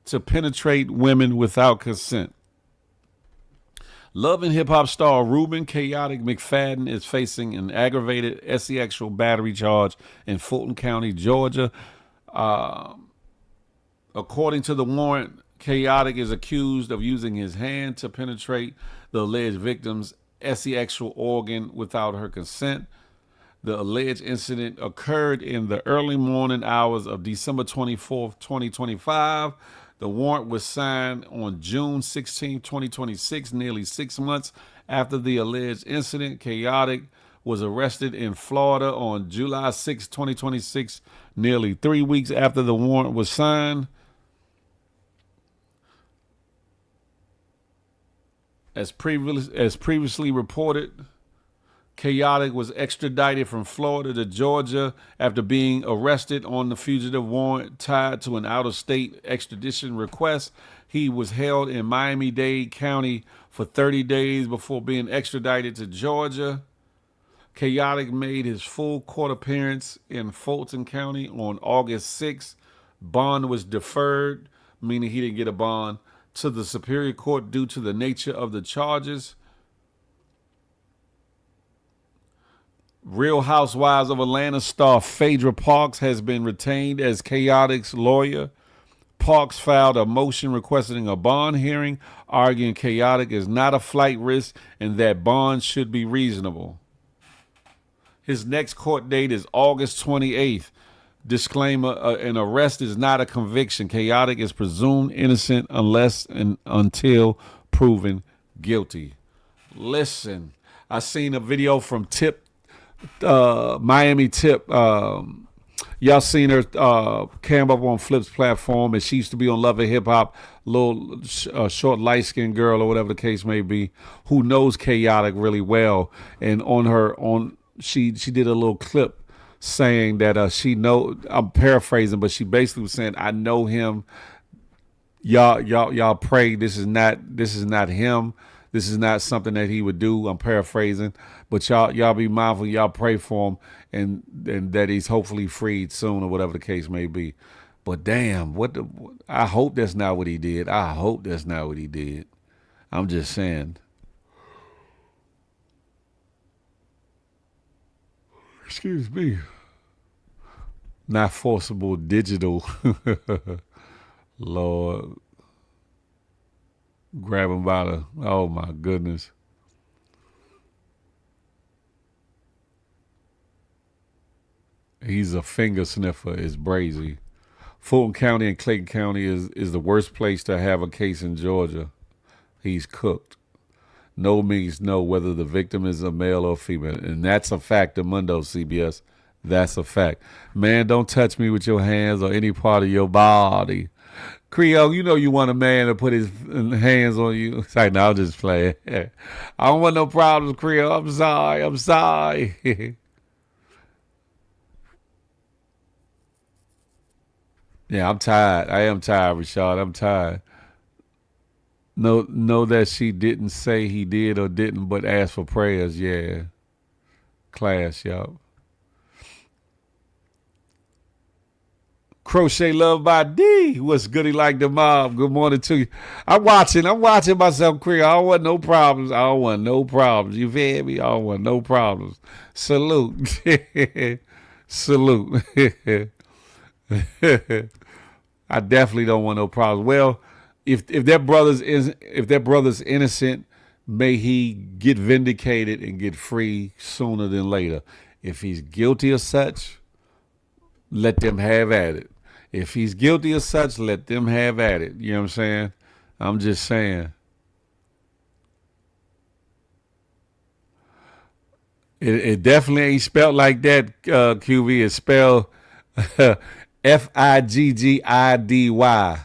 to penetrate women without consent. Love and hip hop star Ruben Chaotic McFadden is facing an aggravated sexual battery charge in Fulton County, Georgia. According to the warrant, Chaotic is accused of using his hand to penetrate the alleged victim's sexual organ without her consent. The alleged incident occurred in the early morning hours of December 24th, 2025. The warrant was signed on June 16, 2026, nearly 6 months after the alleged incident. Chaotic was arrested in Florida on July 6, 2026, nearly 3 weeks after the warrant was signed. As previously reported, Chaotic was extradited from Florida to Georgia after being arrested on the fugitive warrant tied to an out-of-state extradition request. He was held in Miami-Dade County for 30 days before being extradited to Georgia. Chaotic made his full court appearance in Fulton County on August 6th. Bond was deferred, meaning he didn't get a bond, to the Superior Court due to the nature of the charges. Real Housewives of Atlanta star Phaedra Parks has been retained as Chaotic's lawyer. Parks filed a motion requesting a bond hearing, arguing Chaotic is not a flight risk and that bonds should be reasonable. His next court date is August 28th. Disclaimer, an arrest is not a conviction. Chaotic is presumed innocent unless and until proven guilty. Listen, I seen a video from Miami Tip. Y'all seen her cam up on Flip's platform, and she used to be on Love and Hip Hop, little short light-skinned girl or whatever the case may be, who knows Chaotic really well. And she did a little clip saying that I'm paraphrasing, but she basically was saying, I know him. Y'all pray this is not him. This is not something that he would do. I'm paraphrasing, but y'all be mindful. Y'all pray for him, and that he's hopefully freed soon, or whatever the case may be. But damn, I hope that's not what he did. I hope that's not what he did. I'm just saying. Excuse me. Not forcible digital. Lord. Grab him by the, oh my goodness. He's a finger sniffer. It's brazy. Fulton County and Clayton County is the worst place to have a case in Georgia. He's cooked. No means no, whether the victim is a male or female. And that's a fact, Mundo, CBS. That's a fact. Man, don't touch me with your hands or any part of your body. Creole, you know you want a man to put his hands on you. It's like, no, I'll just play. I don't want no problems, Creole. I'm sorry. Yeah, I'm tired. I am tired, Rashad. I'm tired. Know that she didn't say he did or didn't, but ask for prayers. Yeah. Class, y'all. Crochet Love by D. What's goody like the mob? Good morning to you. I'm watching myself, Cree. I don't want no problems. You feel me? I don't want no problems. Salute. Salute. I definitely don't want no problems. Well, if that brother's innocent, may he get vindicated and get free sooner than later. If he's guilty of such, let them have at it. If he's guilty of such, let them have at it. You know what I'm saying? I'm just saying. It definitely ain't spelled like that, QV. It's spelled F-I-G-G-I-D-Y.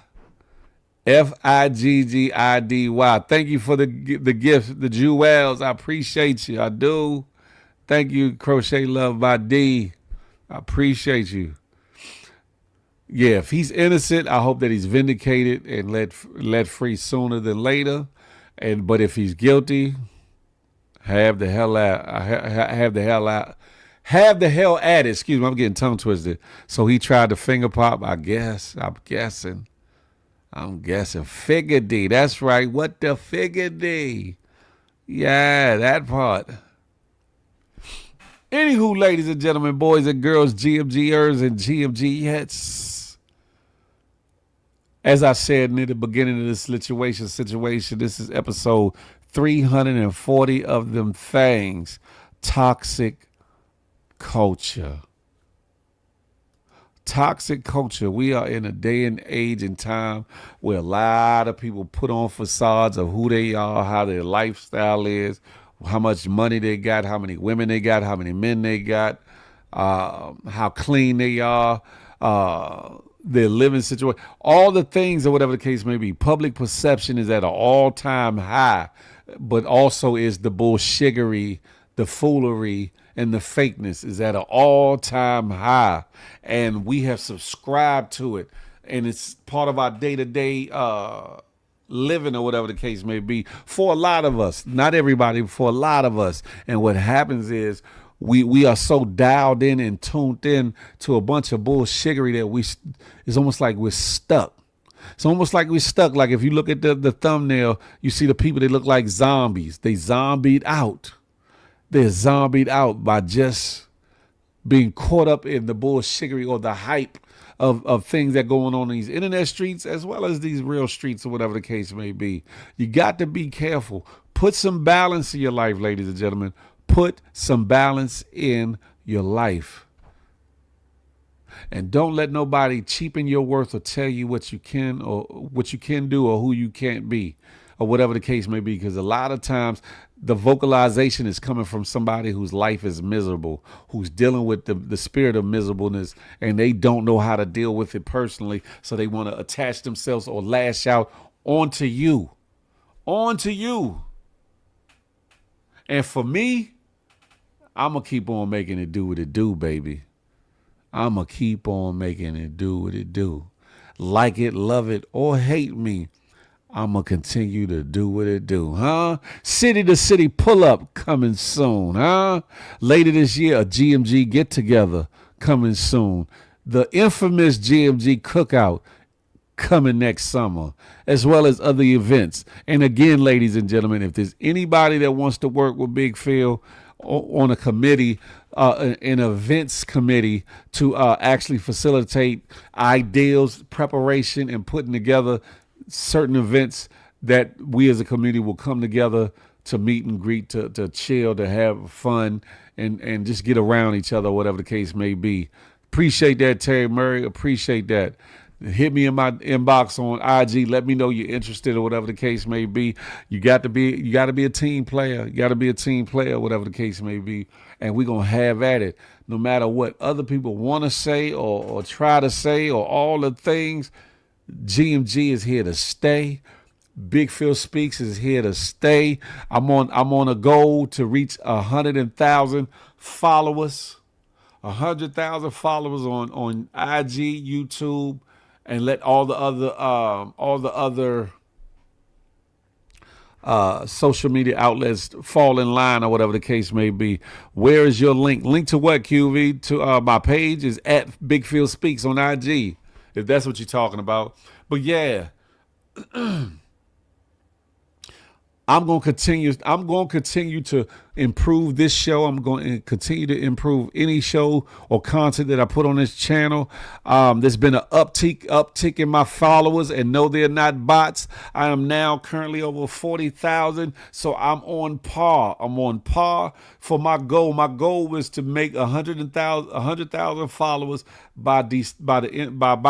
F-I-G-G-I-D-Y. Thank you for the gift, the jewels. I appreciate you. I do. Thank you, Crochet Love by D. I appreciate you. Yeah, if he's innocent, I hope that he's vindicated and let free sooner than later. But if he's guilty, have the hell at it. Excuse me, I'm getting tongue twisted. So he tried to finger pop, I guess. I'm guessing. Figure D. That's right. What the figure D? Yeah, that part. Anywho, ladies and gentlemen, boys and girls, GMGers and GMGettes. As I said near the beginning of this situation, this is episode 340 of them things. Toxic culture. Toxic culture. We are in a day and age and time where a lot of people put on facades of who they are, how their lifestyle is, how much money they got, how many women they got, how many men they got, how clean they are, their living situation, all the things or whatever the case may be. Public perception is at an all-time high, but also is the bullshiggery, the foolery, and the fakeness is at an all-time high. And we have subscribed to it, and it's part of our day-to-day living or whatever the case may be for a lot of us. Not everybody, but for a lot of us. And what happens is we are so dialed in and tuned in to a bunch of bullshiggery that it's almost like we're stuck. It's almost like we're stuck. Like if you look at the thumbnail, you see the people, they look like zombies. They zombied out. They're zombied out by just being caught up in the bullshiggery or the hype of things that going on in these internet streets as well as these real streets or whatever the case may be. You got to be careful. Put some balance in your life, ladies and gentlemen. Put some balance in your life. And don't let nobody cheapen your worth or tell you what you can do or who you can't be or whatever the case may be. Because a lot of times the vocalization is coming from somebody whose life is miserable, who's dealing with the spirit of miserableness, and they don't know how to deal with it personally. So they want to attach themselves or lash out onto you. Onto you. And for me, I'm going to keep on making it do what it do, baby. I'm going to keep on making it do what it do. Like it, love it, or hate me, I'm going to continue to do what it do, huh? City to city pull up coming soon, huh? Later this year, a GMG get together coming soon. The infamous GMG cookout coming next summer, as well as other events. And again, ladies and gentlemen, if there's anybody that wants to work with Big Phil on a committee, an events committee to actually facilitate ideals, preparation, and putting together certain events that we as a community will come together to meet and greet, to chill, to have fun, and just get around each other, whatever the case may be. Appreciate that, Terry Murray. Appreciate that. Hit me in my inbox on IG. Let me know you're interested or whatever the case may be. You got to be a team player. You got to be a team player, whatever the case may be. And we're going to have at it. No matter what other people want to say or try to say or all the things, GMG is here to stay. Big Phil Speaks is here to stay. I'm on a goal to reach 100,000 followers. 100,000 followers on IG, YouTube, and let all the other social media outlets fall in line or whatever the case may be. Where is your link? Link to what, QV? To my page is at Big Phil Speaks on IG, if that's what you're talking about. But yeah. I'm going to continue to improve this show. I'm going to continue to improve any show or content that I put on this channel. There's been an uptick in my followers, and no, they're not bots. I am now currently over 40,000. So I'm on par. I'm on par for my goal. My goal was to make 100,000 followers by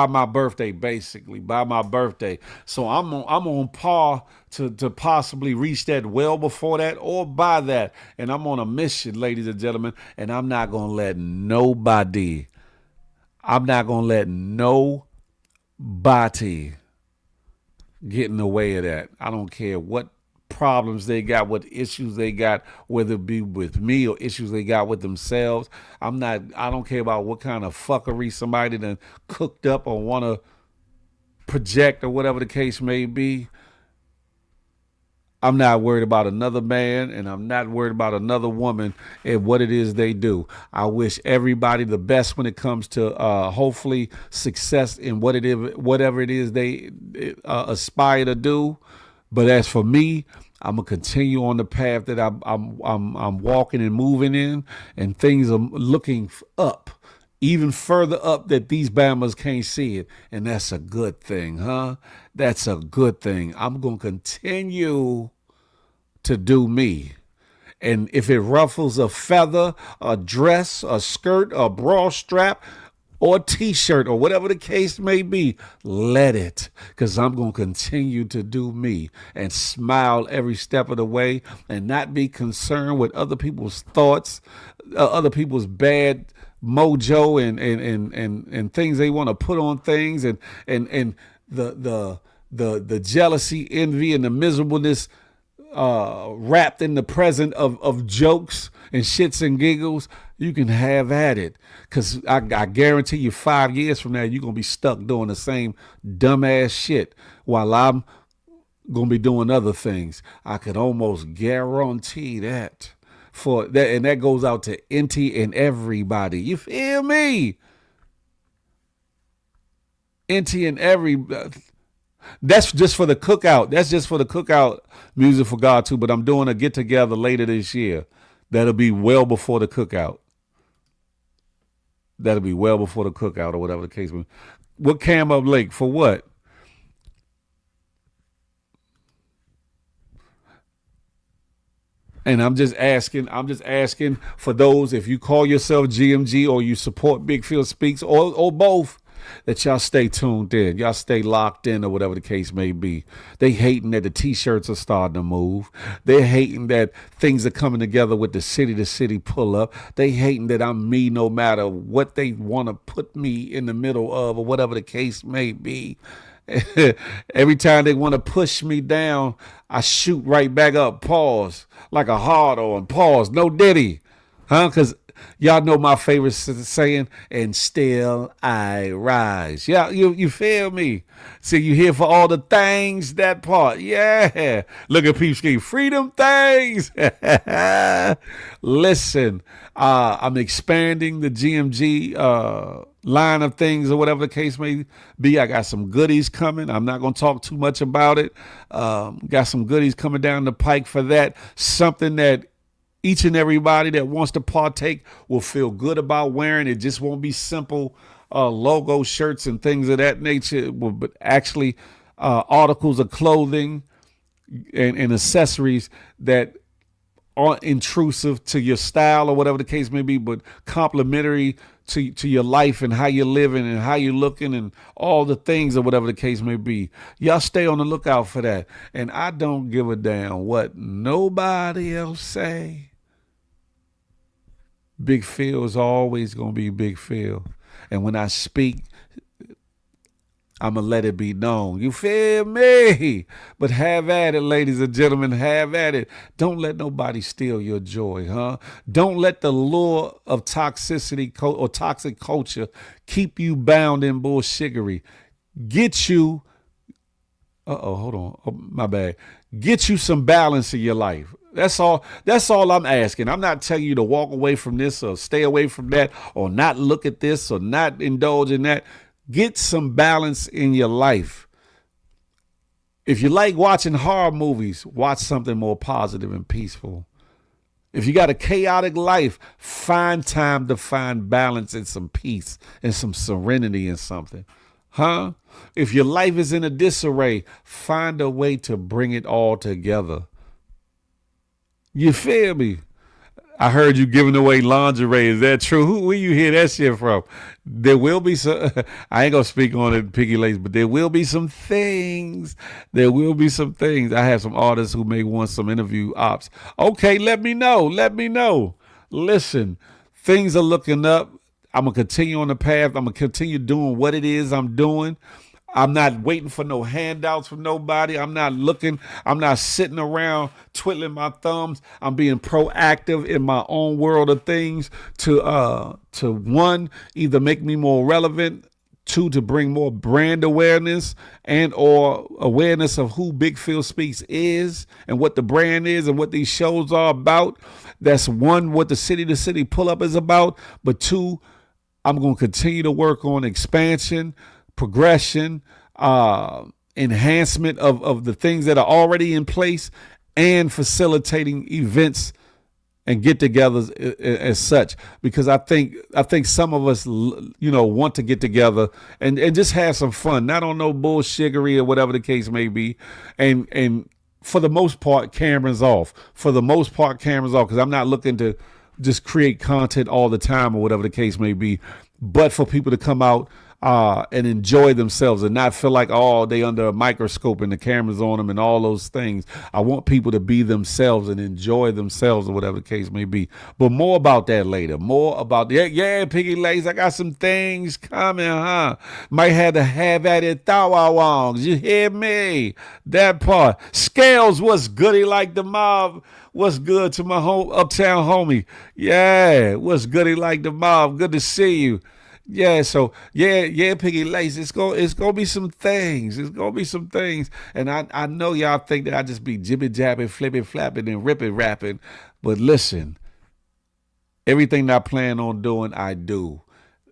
my birthday, basically by my birthday. So I'm on par to possibly reach that well before that or by that. And I'm on a mission, ladies and gentlemen, and I'm not going to let nobody get in the way of that. I don't care what problems they got, what issues they got, whether it be with me or issues they got with themselves. I don't care about what kind of fuckery somebody done cooked up or want to project or whatever the case may be. I'm not worried about another man, and I'm not worried about another woman and what it is they do. I wish everybody the best when it comes to hopefully success in whatever it is they aspire to do. But as for me, I'm gonna continue on the path that I'm walking and moving in, and things are looking up, even further up that these Bammers can't see it, and that's a good thing, huh? That's a good thing. I'm gonna continue to do me. And if it ruffles a feather, a dress, a skirt, a bra strap, or a t-shirt, or whatever the case may be, let it. Because I'm going to continue to do me and smile every step of the way and not be concerned with other people's thoughts, other people's bad mojo and things they want to put on things, and the jealousy, envy, and the miserableness wrapped in the present of jokes and shits and giggles. You can have at it, because I guarantee you 5 years from now you're gonna be stuck doing the same dumbass shit while I'm gonna be doing other things. I could almost guarantee that. For that, and that goes out to NT and everybody. You feel me? NT and everybody. That's just for the cookout. That's just for the cookout, Music for God too. But I'm doing a get together later this year. That'll be well before the cookout. That'll be well before the cookout or whatever the case may be. What cam up late for what? And I'm just asking for those, if you call yourself GMG or you support Big Phil Speaks or both, that y'all stay tuned in. Y'all stay locked in or whatever the case may be. They hating that the t-shirts are starting to move. They're hating that things are coming together with the city to city pull up. They hating that I'm me no matter what they want to put me in the middle of or whatever the case may be. Every time they want to push me down, I shoot right back up. Pause. Like a hard on. Pause. No diddy. Huh? Because y'all know my favorite saying, and still I rise. Yeah, you feel me? So you here for all the things, that part. Yeah. Look at Peep Scheme. Freedom things. Listen, I'm expanding the GMG line of things or whatever the case may be. I got some goodies coming. I'm not going to talk too much about it. Got some goodies coming down the pike for that. Something that each and everybody that wants to partake will feel good about wearing. It just won't be simple logo shirts and things of that nature, but actually articles of clothing and accessories that aren't intrusive to your style or whatever the case may be, but complimentary to your life and how you're living and how you're looking and all the things or whatever the case may be. Y'all stay on the lookout for that. And I don't give a damn what nobody else say. Big Phil is always going to be Big Phil. And when I speak, I'm going to let it be known. You feel me? But have at it, ladies and gentlemen. Have at it. Don't let nobody steal your joy, huh? Don't let the lure of toxicity or toxic culture keep you bound in bullshittery. Get you, hold on. Oh, my bad. Get you some balance in your life. That's all I'm asking. I'm not telling you to walk away from this or stay away from that or not look at this or not indulge in that. Get some balance in your life. If you like watching horror movies, watch something more positive and peaceful. If you got a chaotic life, find time to find balance and some peace and some serenity in something. Huh? If your life is in a disarray, find a way to bring it all together. You feel me? I heard you giving away lingerie. Is that true? Where you hear that shit from? There will be some, I ain't going to speak on it, Piggy Lace, but there will be some things. There will be some things. I have some artists who may want some interview ops. Okay, let me know. Let me know. Listen, things are looking up. I'm going to continue on the path. I'm going to continue doing what it is I'm doing. I'm not waiting for no handouts from nobody. I'm not sitting around twiddling my thumbs. I'm being proactive in my own world of things to one, either make me more relevant, two, to bring more brand awareness and or awareness of who Big Phil Speaks is and what the brand is and what these shows are about. That's one, what the city to city pull up is about. But two, I'm going to continue to work on expansion, progression, enhancement of the things that are already in place, and facilitating events and get-togethers as such. Because I think some of us, want to get together and just have some fun, not on no bullshittery or whatever the case may be, and for the most part, cameras off. Because I'm not looking to just create content all the time or whatever the case may be, but for people to come out and enjoy themselves and not feel like, they under a microscope and the cameras on them and all those things. I want people to be themselves and enjoy themselves or whatever the case may be. But more about that later. More about that. Yeah, Piggy Lace, I got some things coming, huh? Might have to have at it thou-wongs. You hear me? That part. Scales, what's goody like the mob? What's good to my uptown homie? Yeah, what's goody like the mob? Good to see you. Yeah, so yeah, Piggy Lace. It's gonna be some things. It's gonna be some things. And I know y'all think that I just be jibby jabbing, flipping, flapping, and ripping, rapping. But listen, everything that I plan on doing, I do.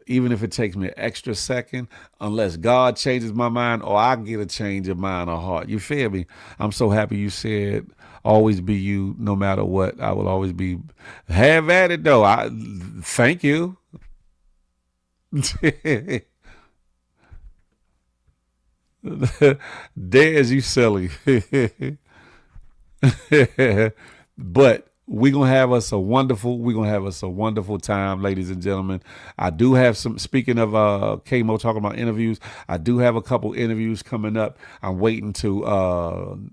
Even if it takes me an extra second, unless God changes my mind or I get a change of mind or heart. You feel me? I'm so happy you said always be you no matter what. I will always be. Have at it though. Thank you. Dez, you silly. But we're gonna have us a wonderful time, ladies and gentlemen. I do have some, speaking of K-Mo talking about interviews, I do have a couple interviews coming up. I'm waiting to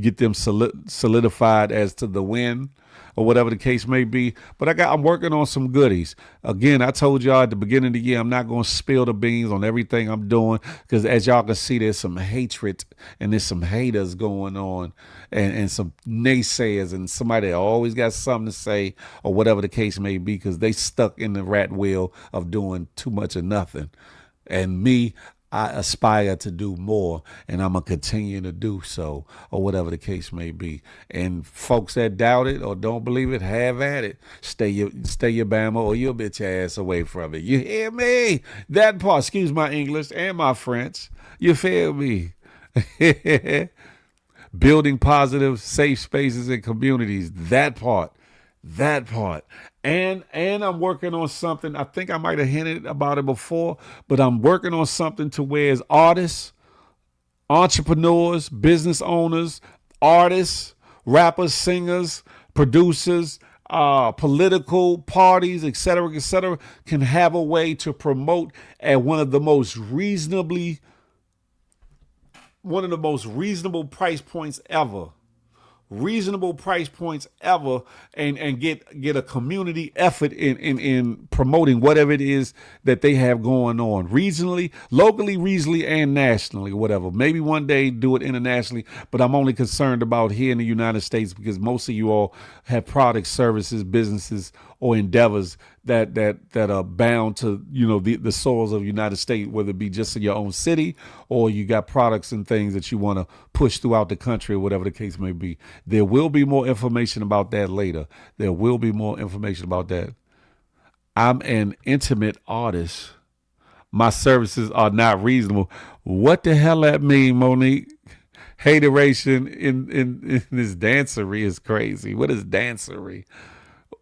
get them solidified as to the when or whatever the case may be. But I'm working on some goodies. Again, I told y'all at the beginning of the year, I'm not going to spill the beans on everything I'm doing, because as y'all can see, there's some hatred and there's some haters going on, and some naysayers and somebody that always got something to say or whatever the case may be, because they stuck in the rat wheel of doing too much of nothing. And me, I aspire to do more, and I'm going to continue to do so, or whatever the case may be. And folks that doubt it or don't believe it, have at it. Stay your Bama or your bitch ass away from it. You hear me? That part, excuse my English and my French. You feel me? Building positive, safe spaces and communities. That part. And I'm working on something. I think I might have hinted about it before, but I'm working on something to where as artists, entrepreneurs, business owners, artists, rappers, singers, producers, political parties, et cetera, can have a way to promote at one of the most reasonable price points ever. And get a community effort in promoting whatever it is that they have going on regionally, locally, and nationally, whatever. Maybe one day do it internationally, but I'm only concerned about here in the United States, because most of you all have products, services, businesses, or endeavors that are bound to, the soils of the United States, whether it be just in your own city or you got products and things that you want to push throughout the country or whatever the case may be. There will be more information about that later. I'm an intimate artist. My services are not reasonable. What the hell that mean, Monique? Hateration in this dancery is crazy. What is dancery?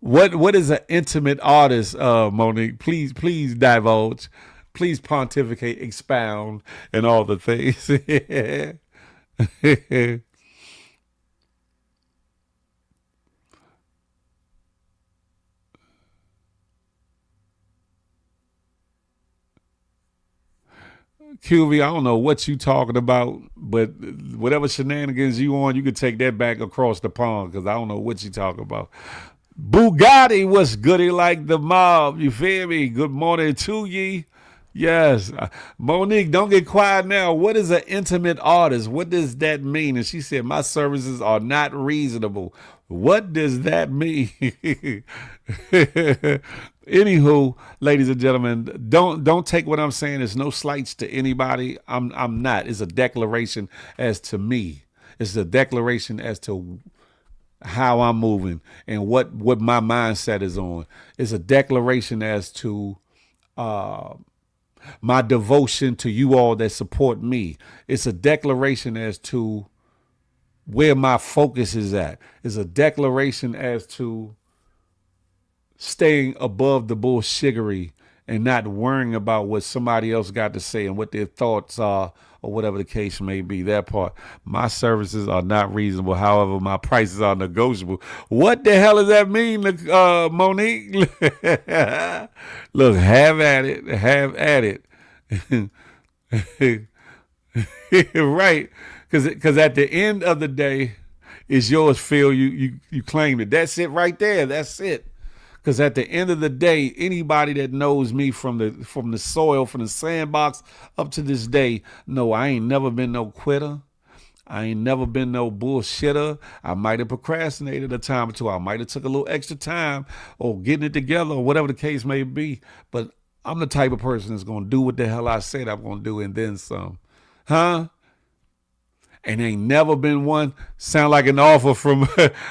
What is an intimate artist, Monique? Please divulge. Please pontificate, expound, and all the things. QV, I don't know what you talking about, but whatever shenanigans you on, you could take that back across the pond, because I don't know what you talking about. Bugatti, what's goody like the mob? You feel me? Good morning to ye. Yes. Monique, don't get quiet now. What is an intimate artist? What does that mean? And she said, my services are not reasonable. What does that mean? Anywho, ladies and gentlemen, don't take what I'm saying. There's no slights to anybody. I'm not. It's a declaration as to me. It's a declaration as to how I'm moving and what my mindset is on. It's a declaration as to my devotion to you all that support me. It's a declaration as to where my focus is at. It's a declaration as to staying above the bullshittery and not worrying about what somebody else got to say and what their thoughts are or whatever the case may be. That part. My services are not reasonable. However, my prices are negotiable. What the hell does that mean, Monique? Look, have at it. Right. Because at the end of the day, it's yours, Phil. You claimed it. That's it right there. That's it. Because at the end of the day, anybody that knows me from the soil, from the sandbox up to this day, no, I ain't never been no quitter. I ain't never been no bullshitter. I might have procrastinated a time or two. I might have took a little extra time or getting it together or whatever the case may be. But I'm the type of person that's going to do what the hell I said I'm going to do and then some. Huh? And ain't never been one. Sound like an offer from,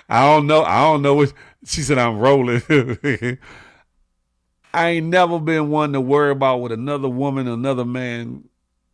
I don't know what, she said I'm rolling. I ain't never been one to worry about what another woman, another man,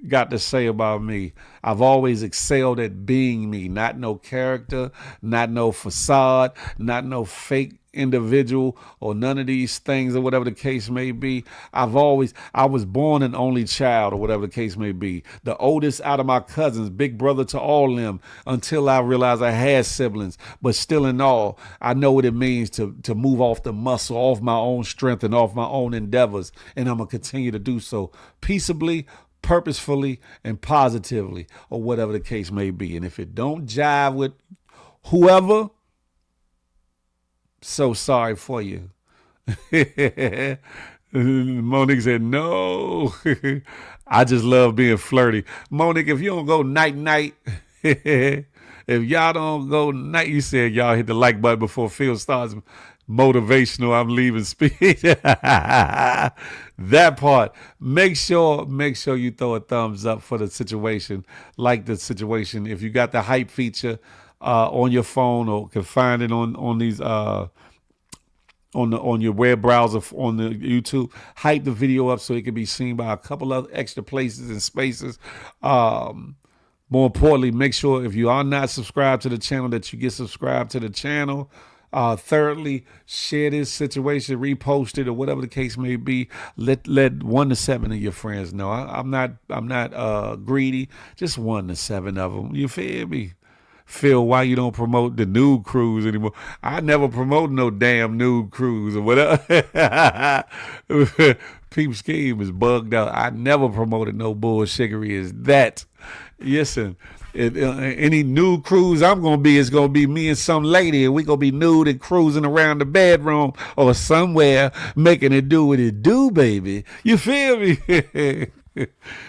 got to say about me. I've always excelled at being me, not no character, not no facade, not no fake individual or none of these things or whatever the case may be. I was born an only child or whatever the case may be. The oldest out of my cousins, big brother to all of them, until I realized I had siblings. But still in all, I know what it means to move off the muscle, off my own strength and off my own endeavors. And I'm going to continue to do so peaceably, purposefully, and positively, or whatever the case may be. And if it don't jive with whoever, so sorry for you. Monique said, no. I just love being flirty. Monique, if you don't go night-night, if y'all don't go night, you said y'all hit the like button before Phil starts motivational, I'm leaving speed. That part. Make sure you throw a thumbs up for the situation. Like the situation. If you got the hype feature on your phone, or can find it on these on your web browser on the YouTube, hype the video up so it can be seen by a couple of extra places and spaces. More importantly, make sure if you are not subscribed to the channel that you get subscribed to the channel. Thirdly, share this situation, repost it, or whatever the case may be. Let 1 to 7 of your friends know. I'm not greedy. Just 1 to 7 of them. You feel me? Phil, why you don't promote the nude cruise anymore? I never promote no damn nude cruise or whatever. Peep scheme is bugged out. I never promoted no bullshittery as that. Listen, any nude cruise I'm going to be, it's going to be me and some lady, and we going to be nude and cruising around the bedroom or somewhere, making it do what it do, baby. You feel me?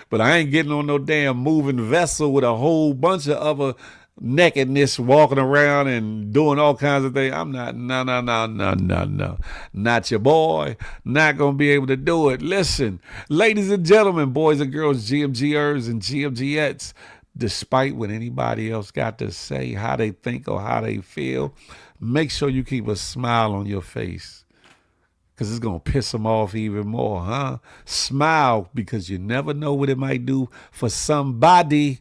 But I ain't getting on no damn moving vessel with a whole bunch of other nakedness walking around and doing all kinds of things. I'm not, no. Not your boy. Not going to be able to do it. Listen, ladies and gentlemen, boys and girls, GMGers and GMGettes, despite what anybody else got to say, how they think or how they feel, make sure you keep a smile on your face, because it's going to piss them off even more, huh? Smile, because you never know what it might do for somebody,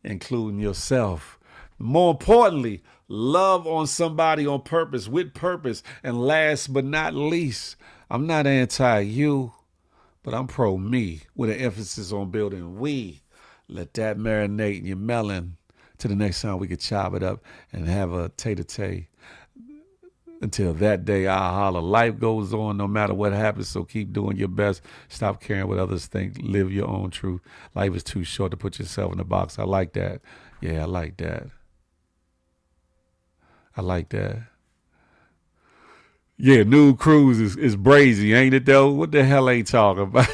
including yourself. More importantly, love on somebody on purpose, with purpose. And last but not least, I'm not anti-you, but I'm pro-me, with an emphasis on building we. Let that marinate in your melon till the next time we can chop it up and have a tay-to-tay. Until that day, I'll holler. Life goes on no matter what happens, so keep doing your best. Stop caring what others think. Live your own truth. Life is too short to put yourself in a box. I like that. Yeah, I like that. I like that. Yeah, nude cruise is brazy, ain't it though? What the hell ain't talking about?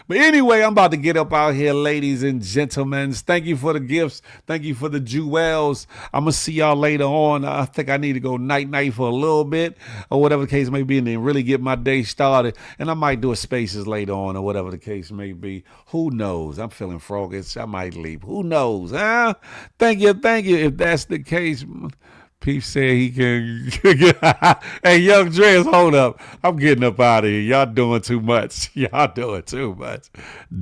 But anyway, I'm about to get up out here, ladies and gentlemen. Thank you for the gifts. Thank you for the jewels. I'm going to see y'all later on. I think I need to go night-night for a little bit, or whatever the case may be, and then really get my day started. And I might do a spaces later on, or whatever the case may be. Who knows? I'm feeling froggish. I might leave. Who knows? Huh? Thank you. If that's the case. Pete said he can. Hey, Young Dress, hold up. I'm getting up out of here. Y'all doing too much. Y'all doing too much.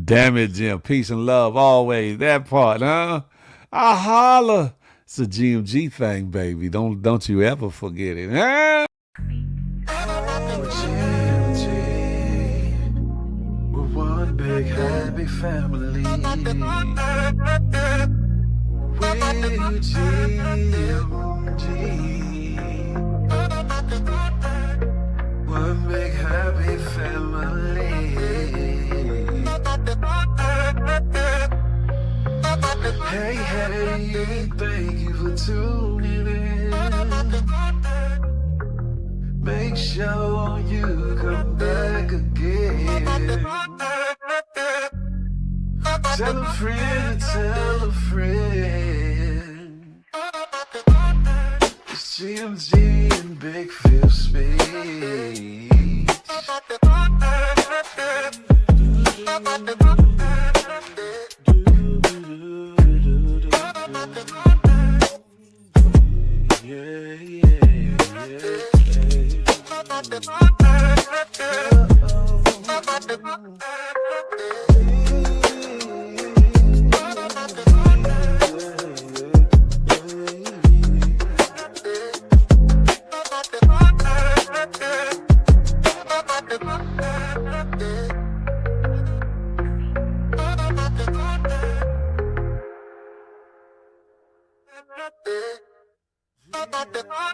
Damn it, Jim. Peace and love always. That part, huh? I holla. It's a GMG thing, baby. Don't you ever forget it, huh? We're one big happy family. We're GMG. One big happy family. Hey, thank you for tuning in. Make sure you come back again. Tell a friend, tell a friend. It's GMG and Big Phil speech. Yeah. Yeah.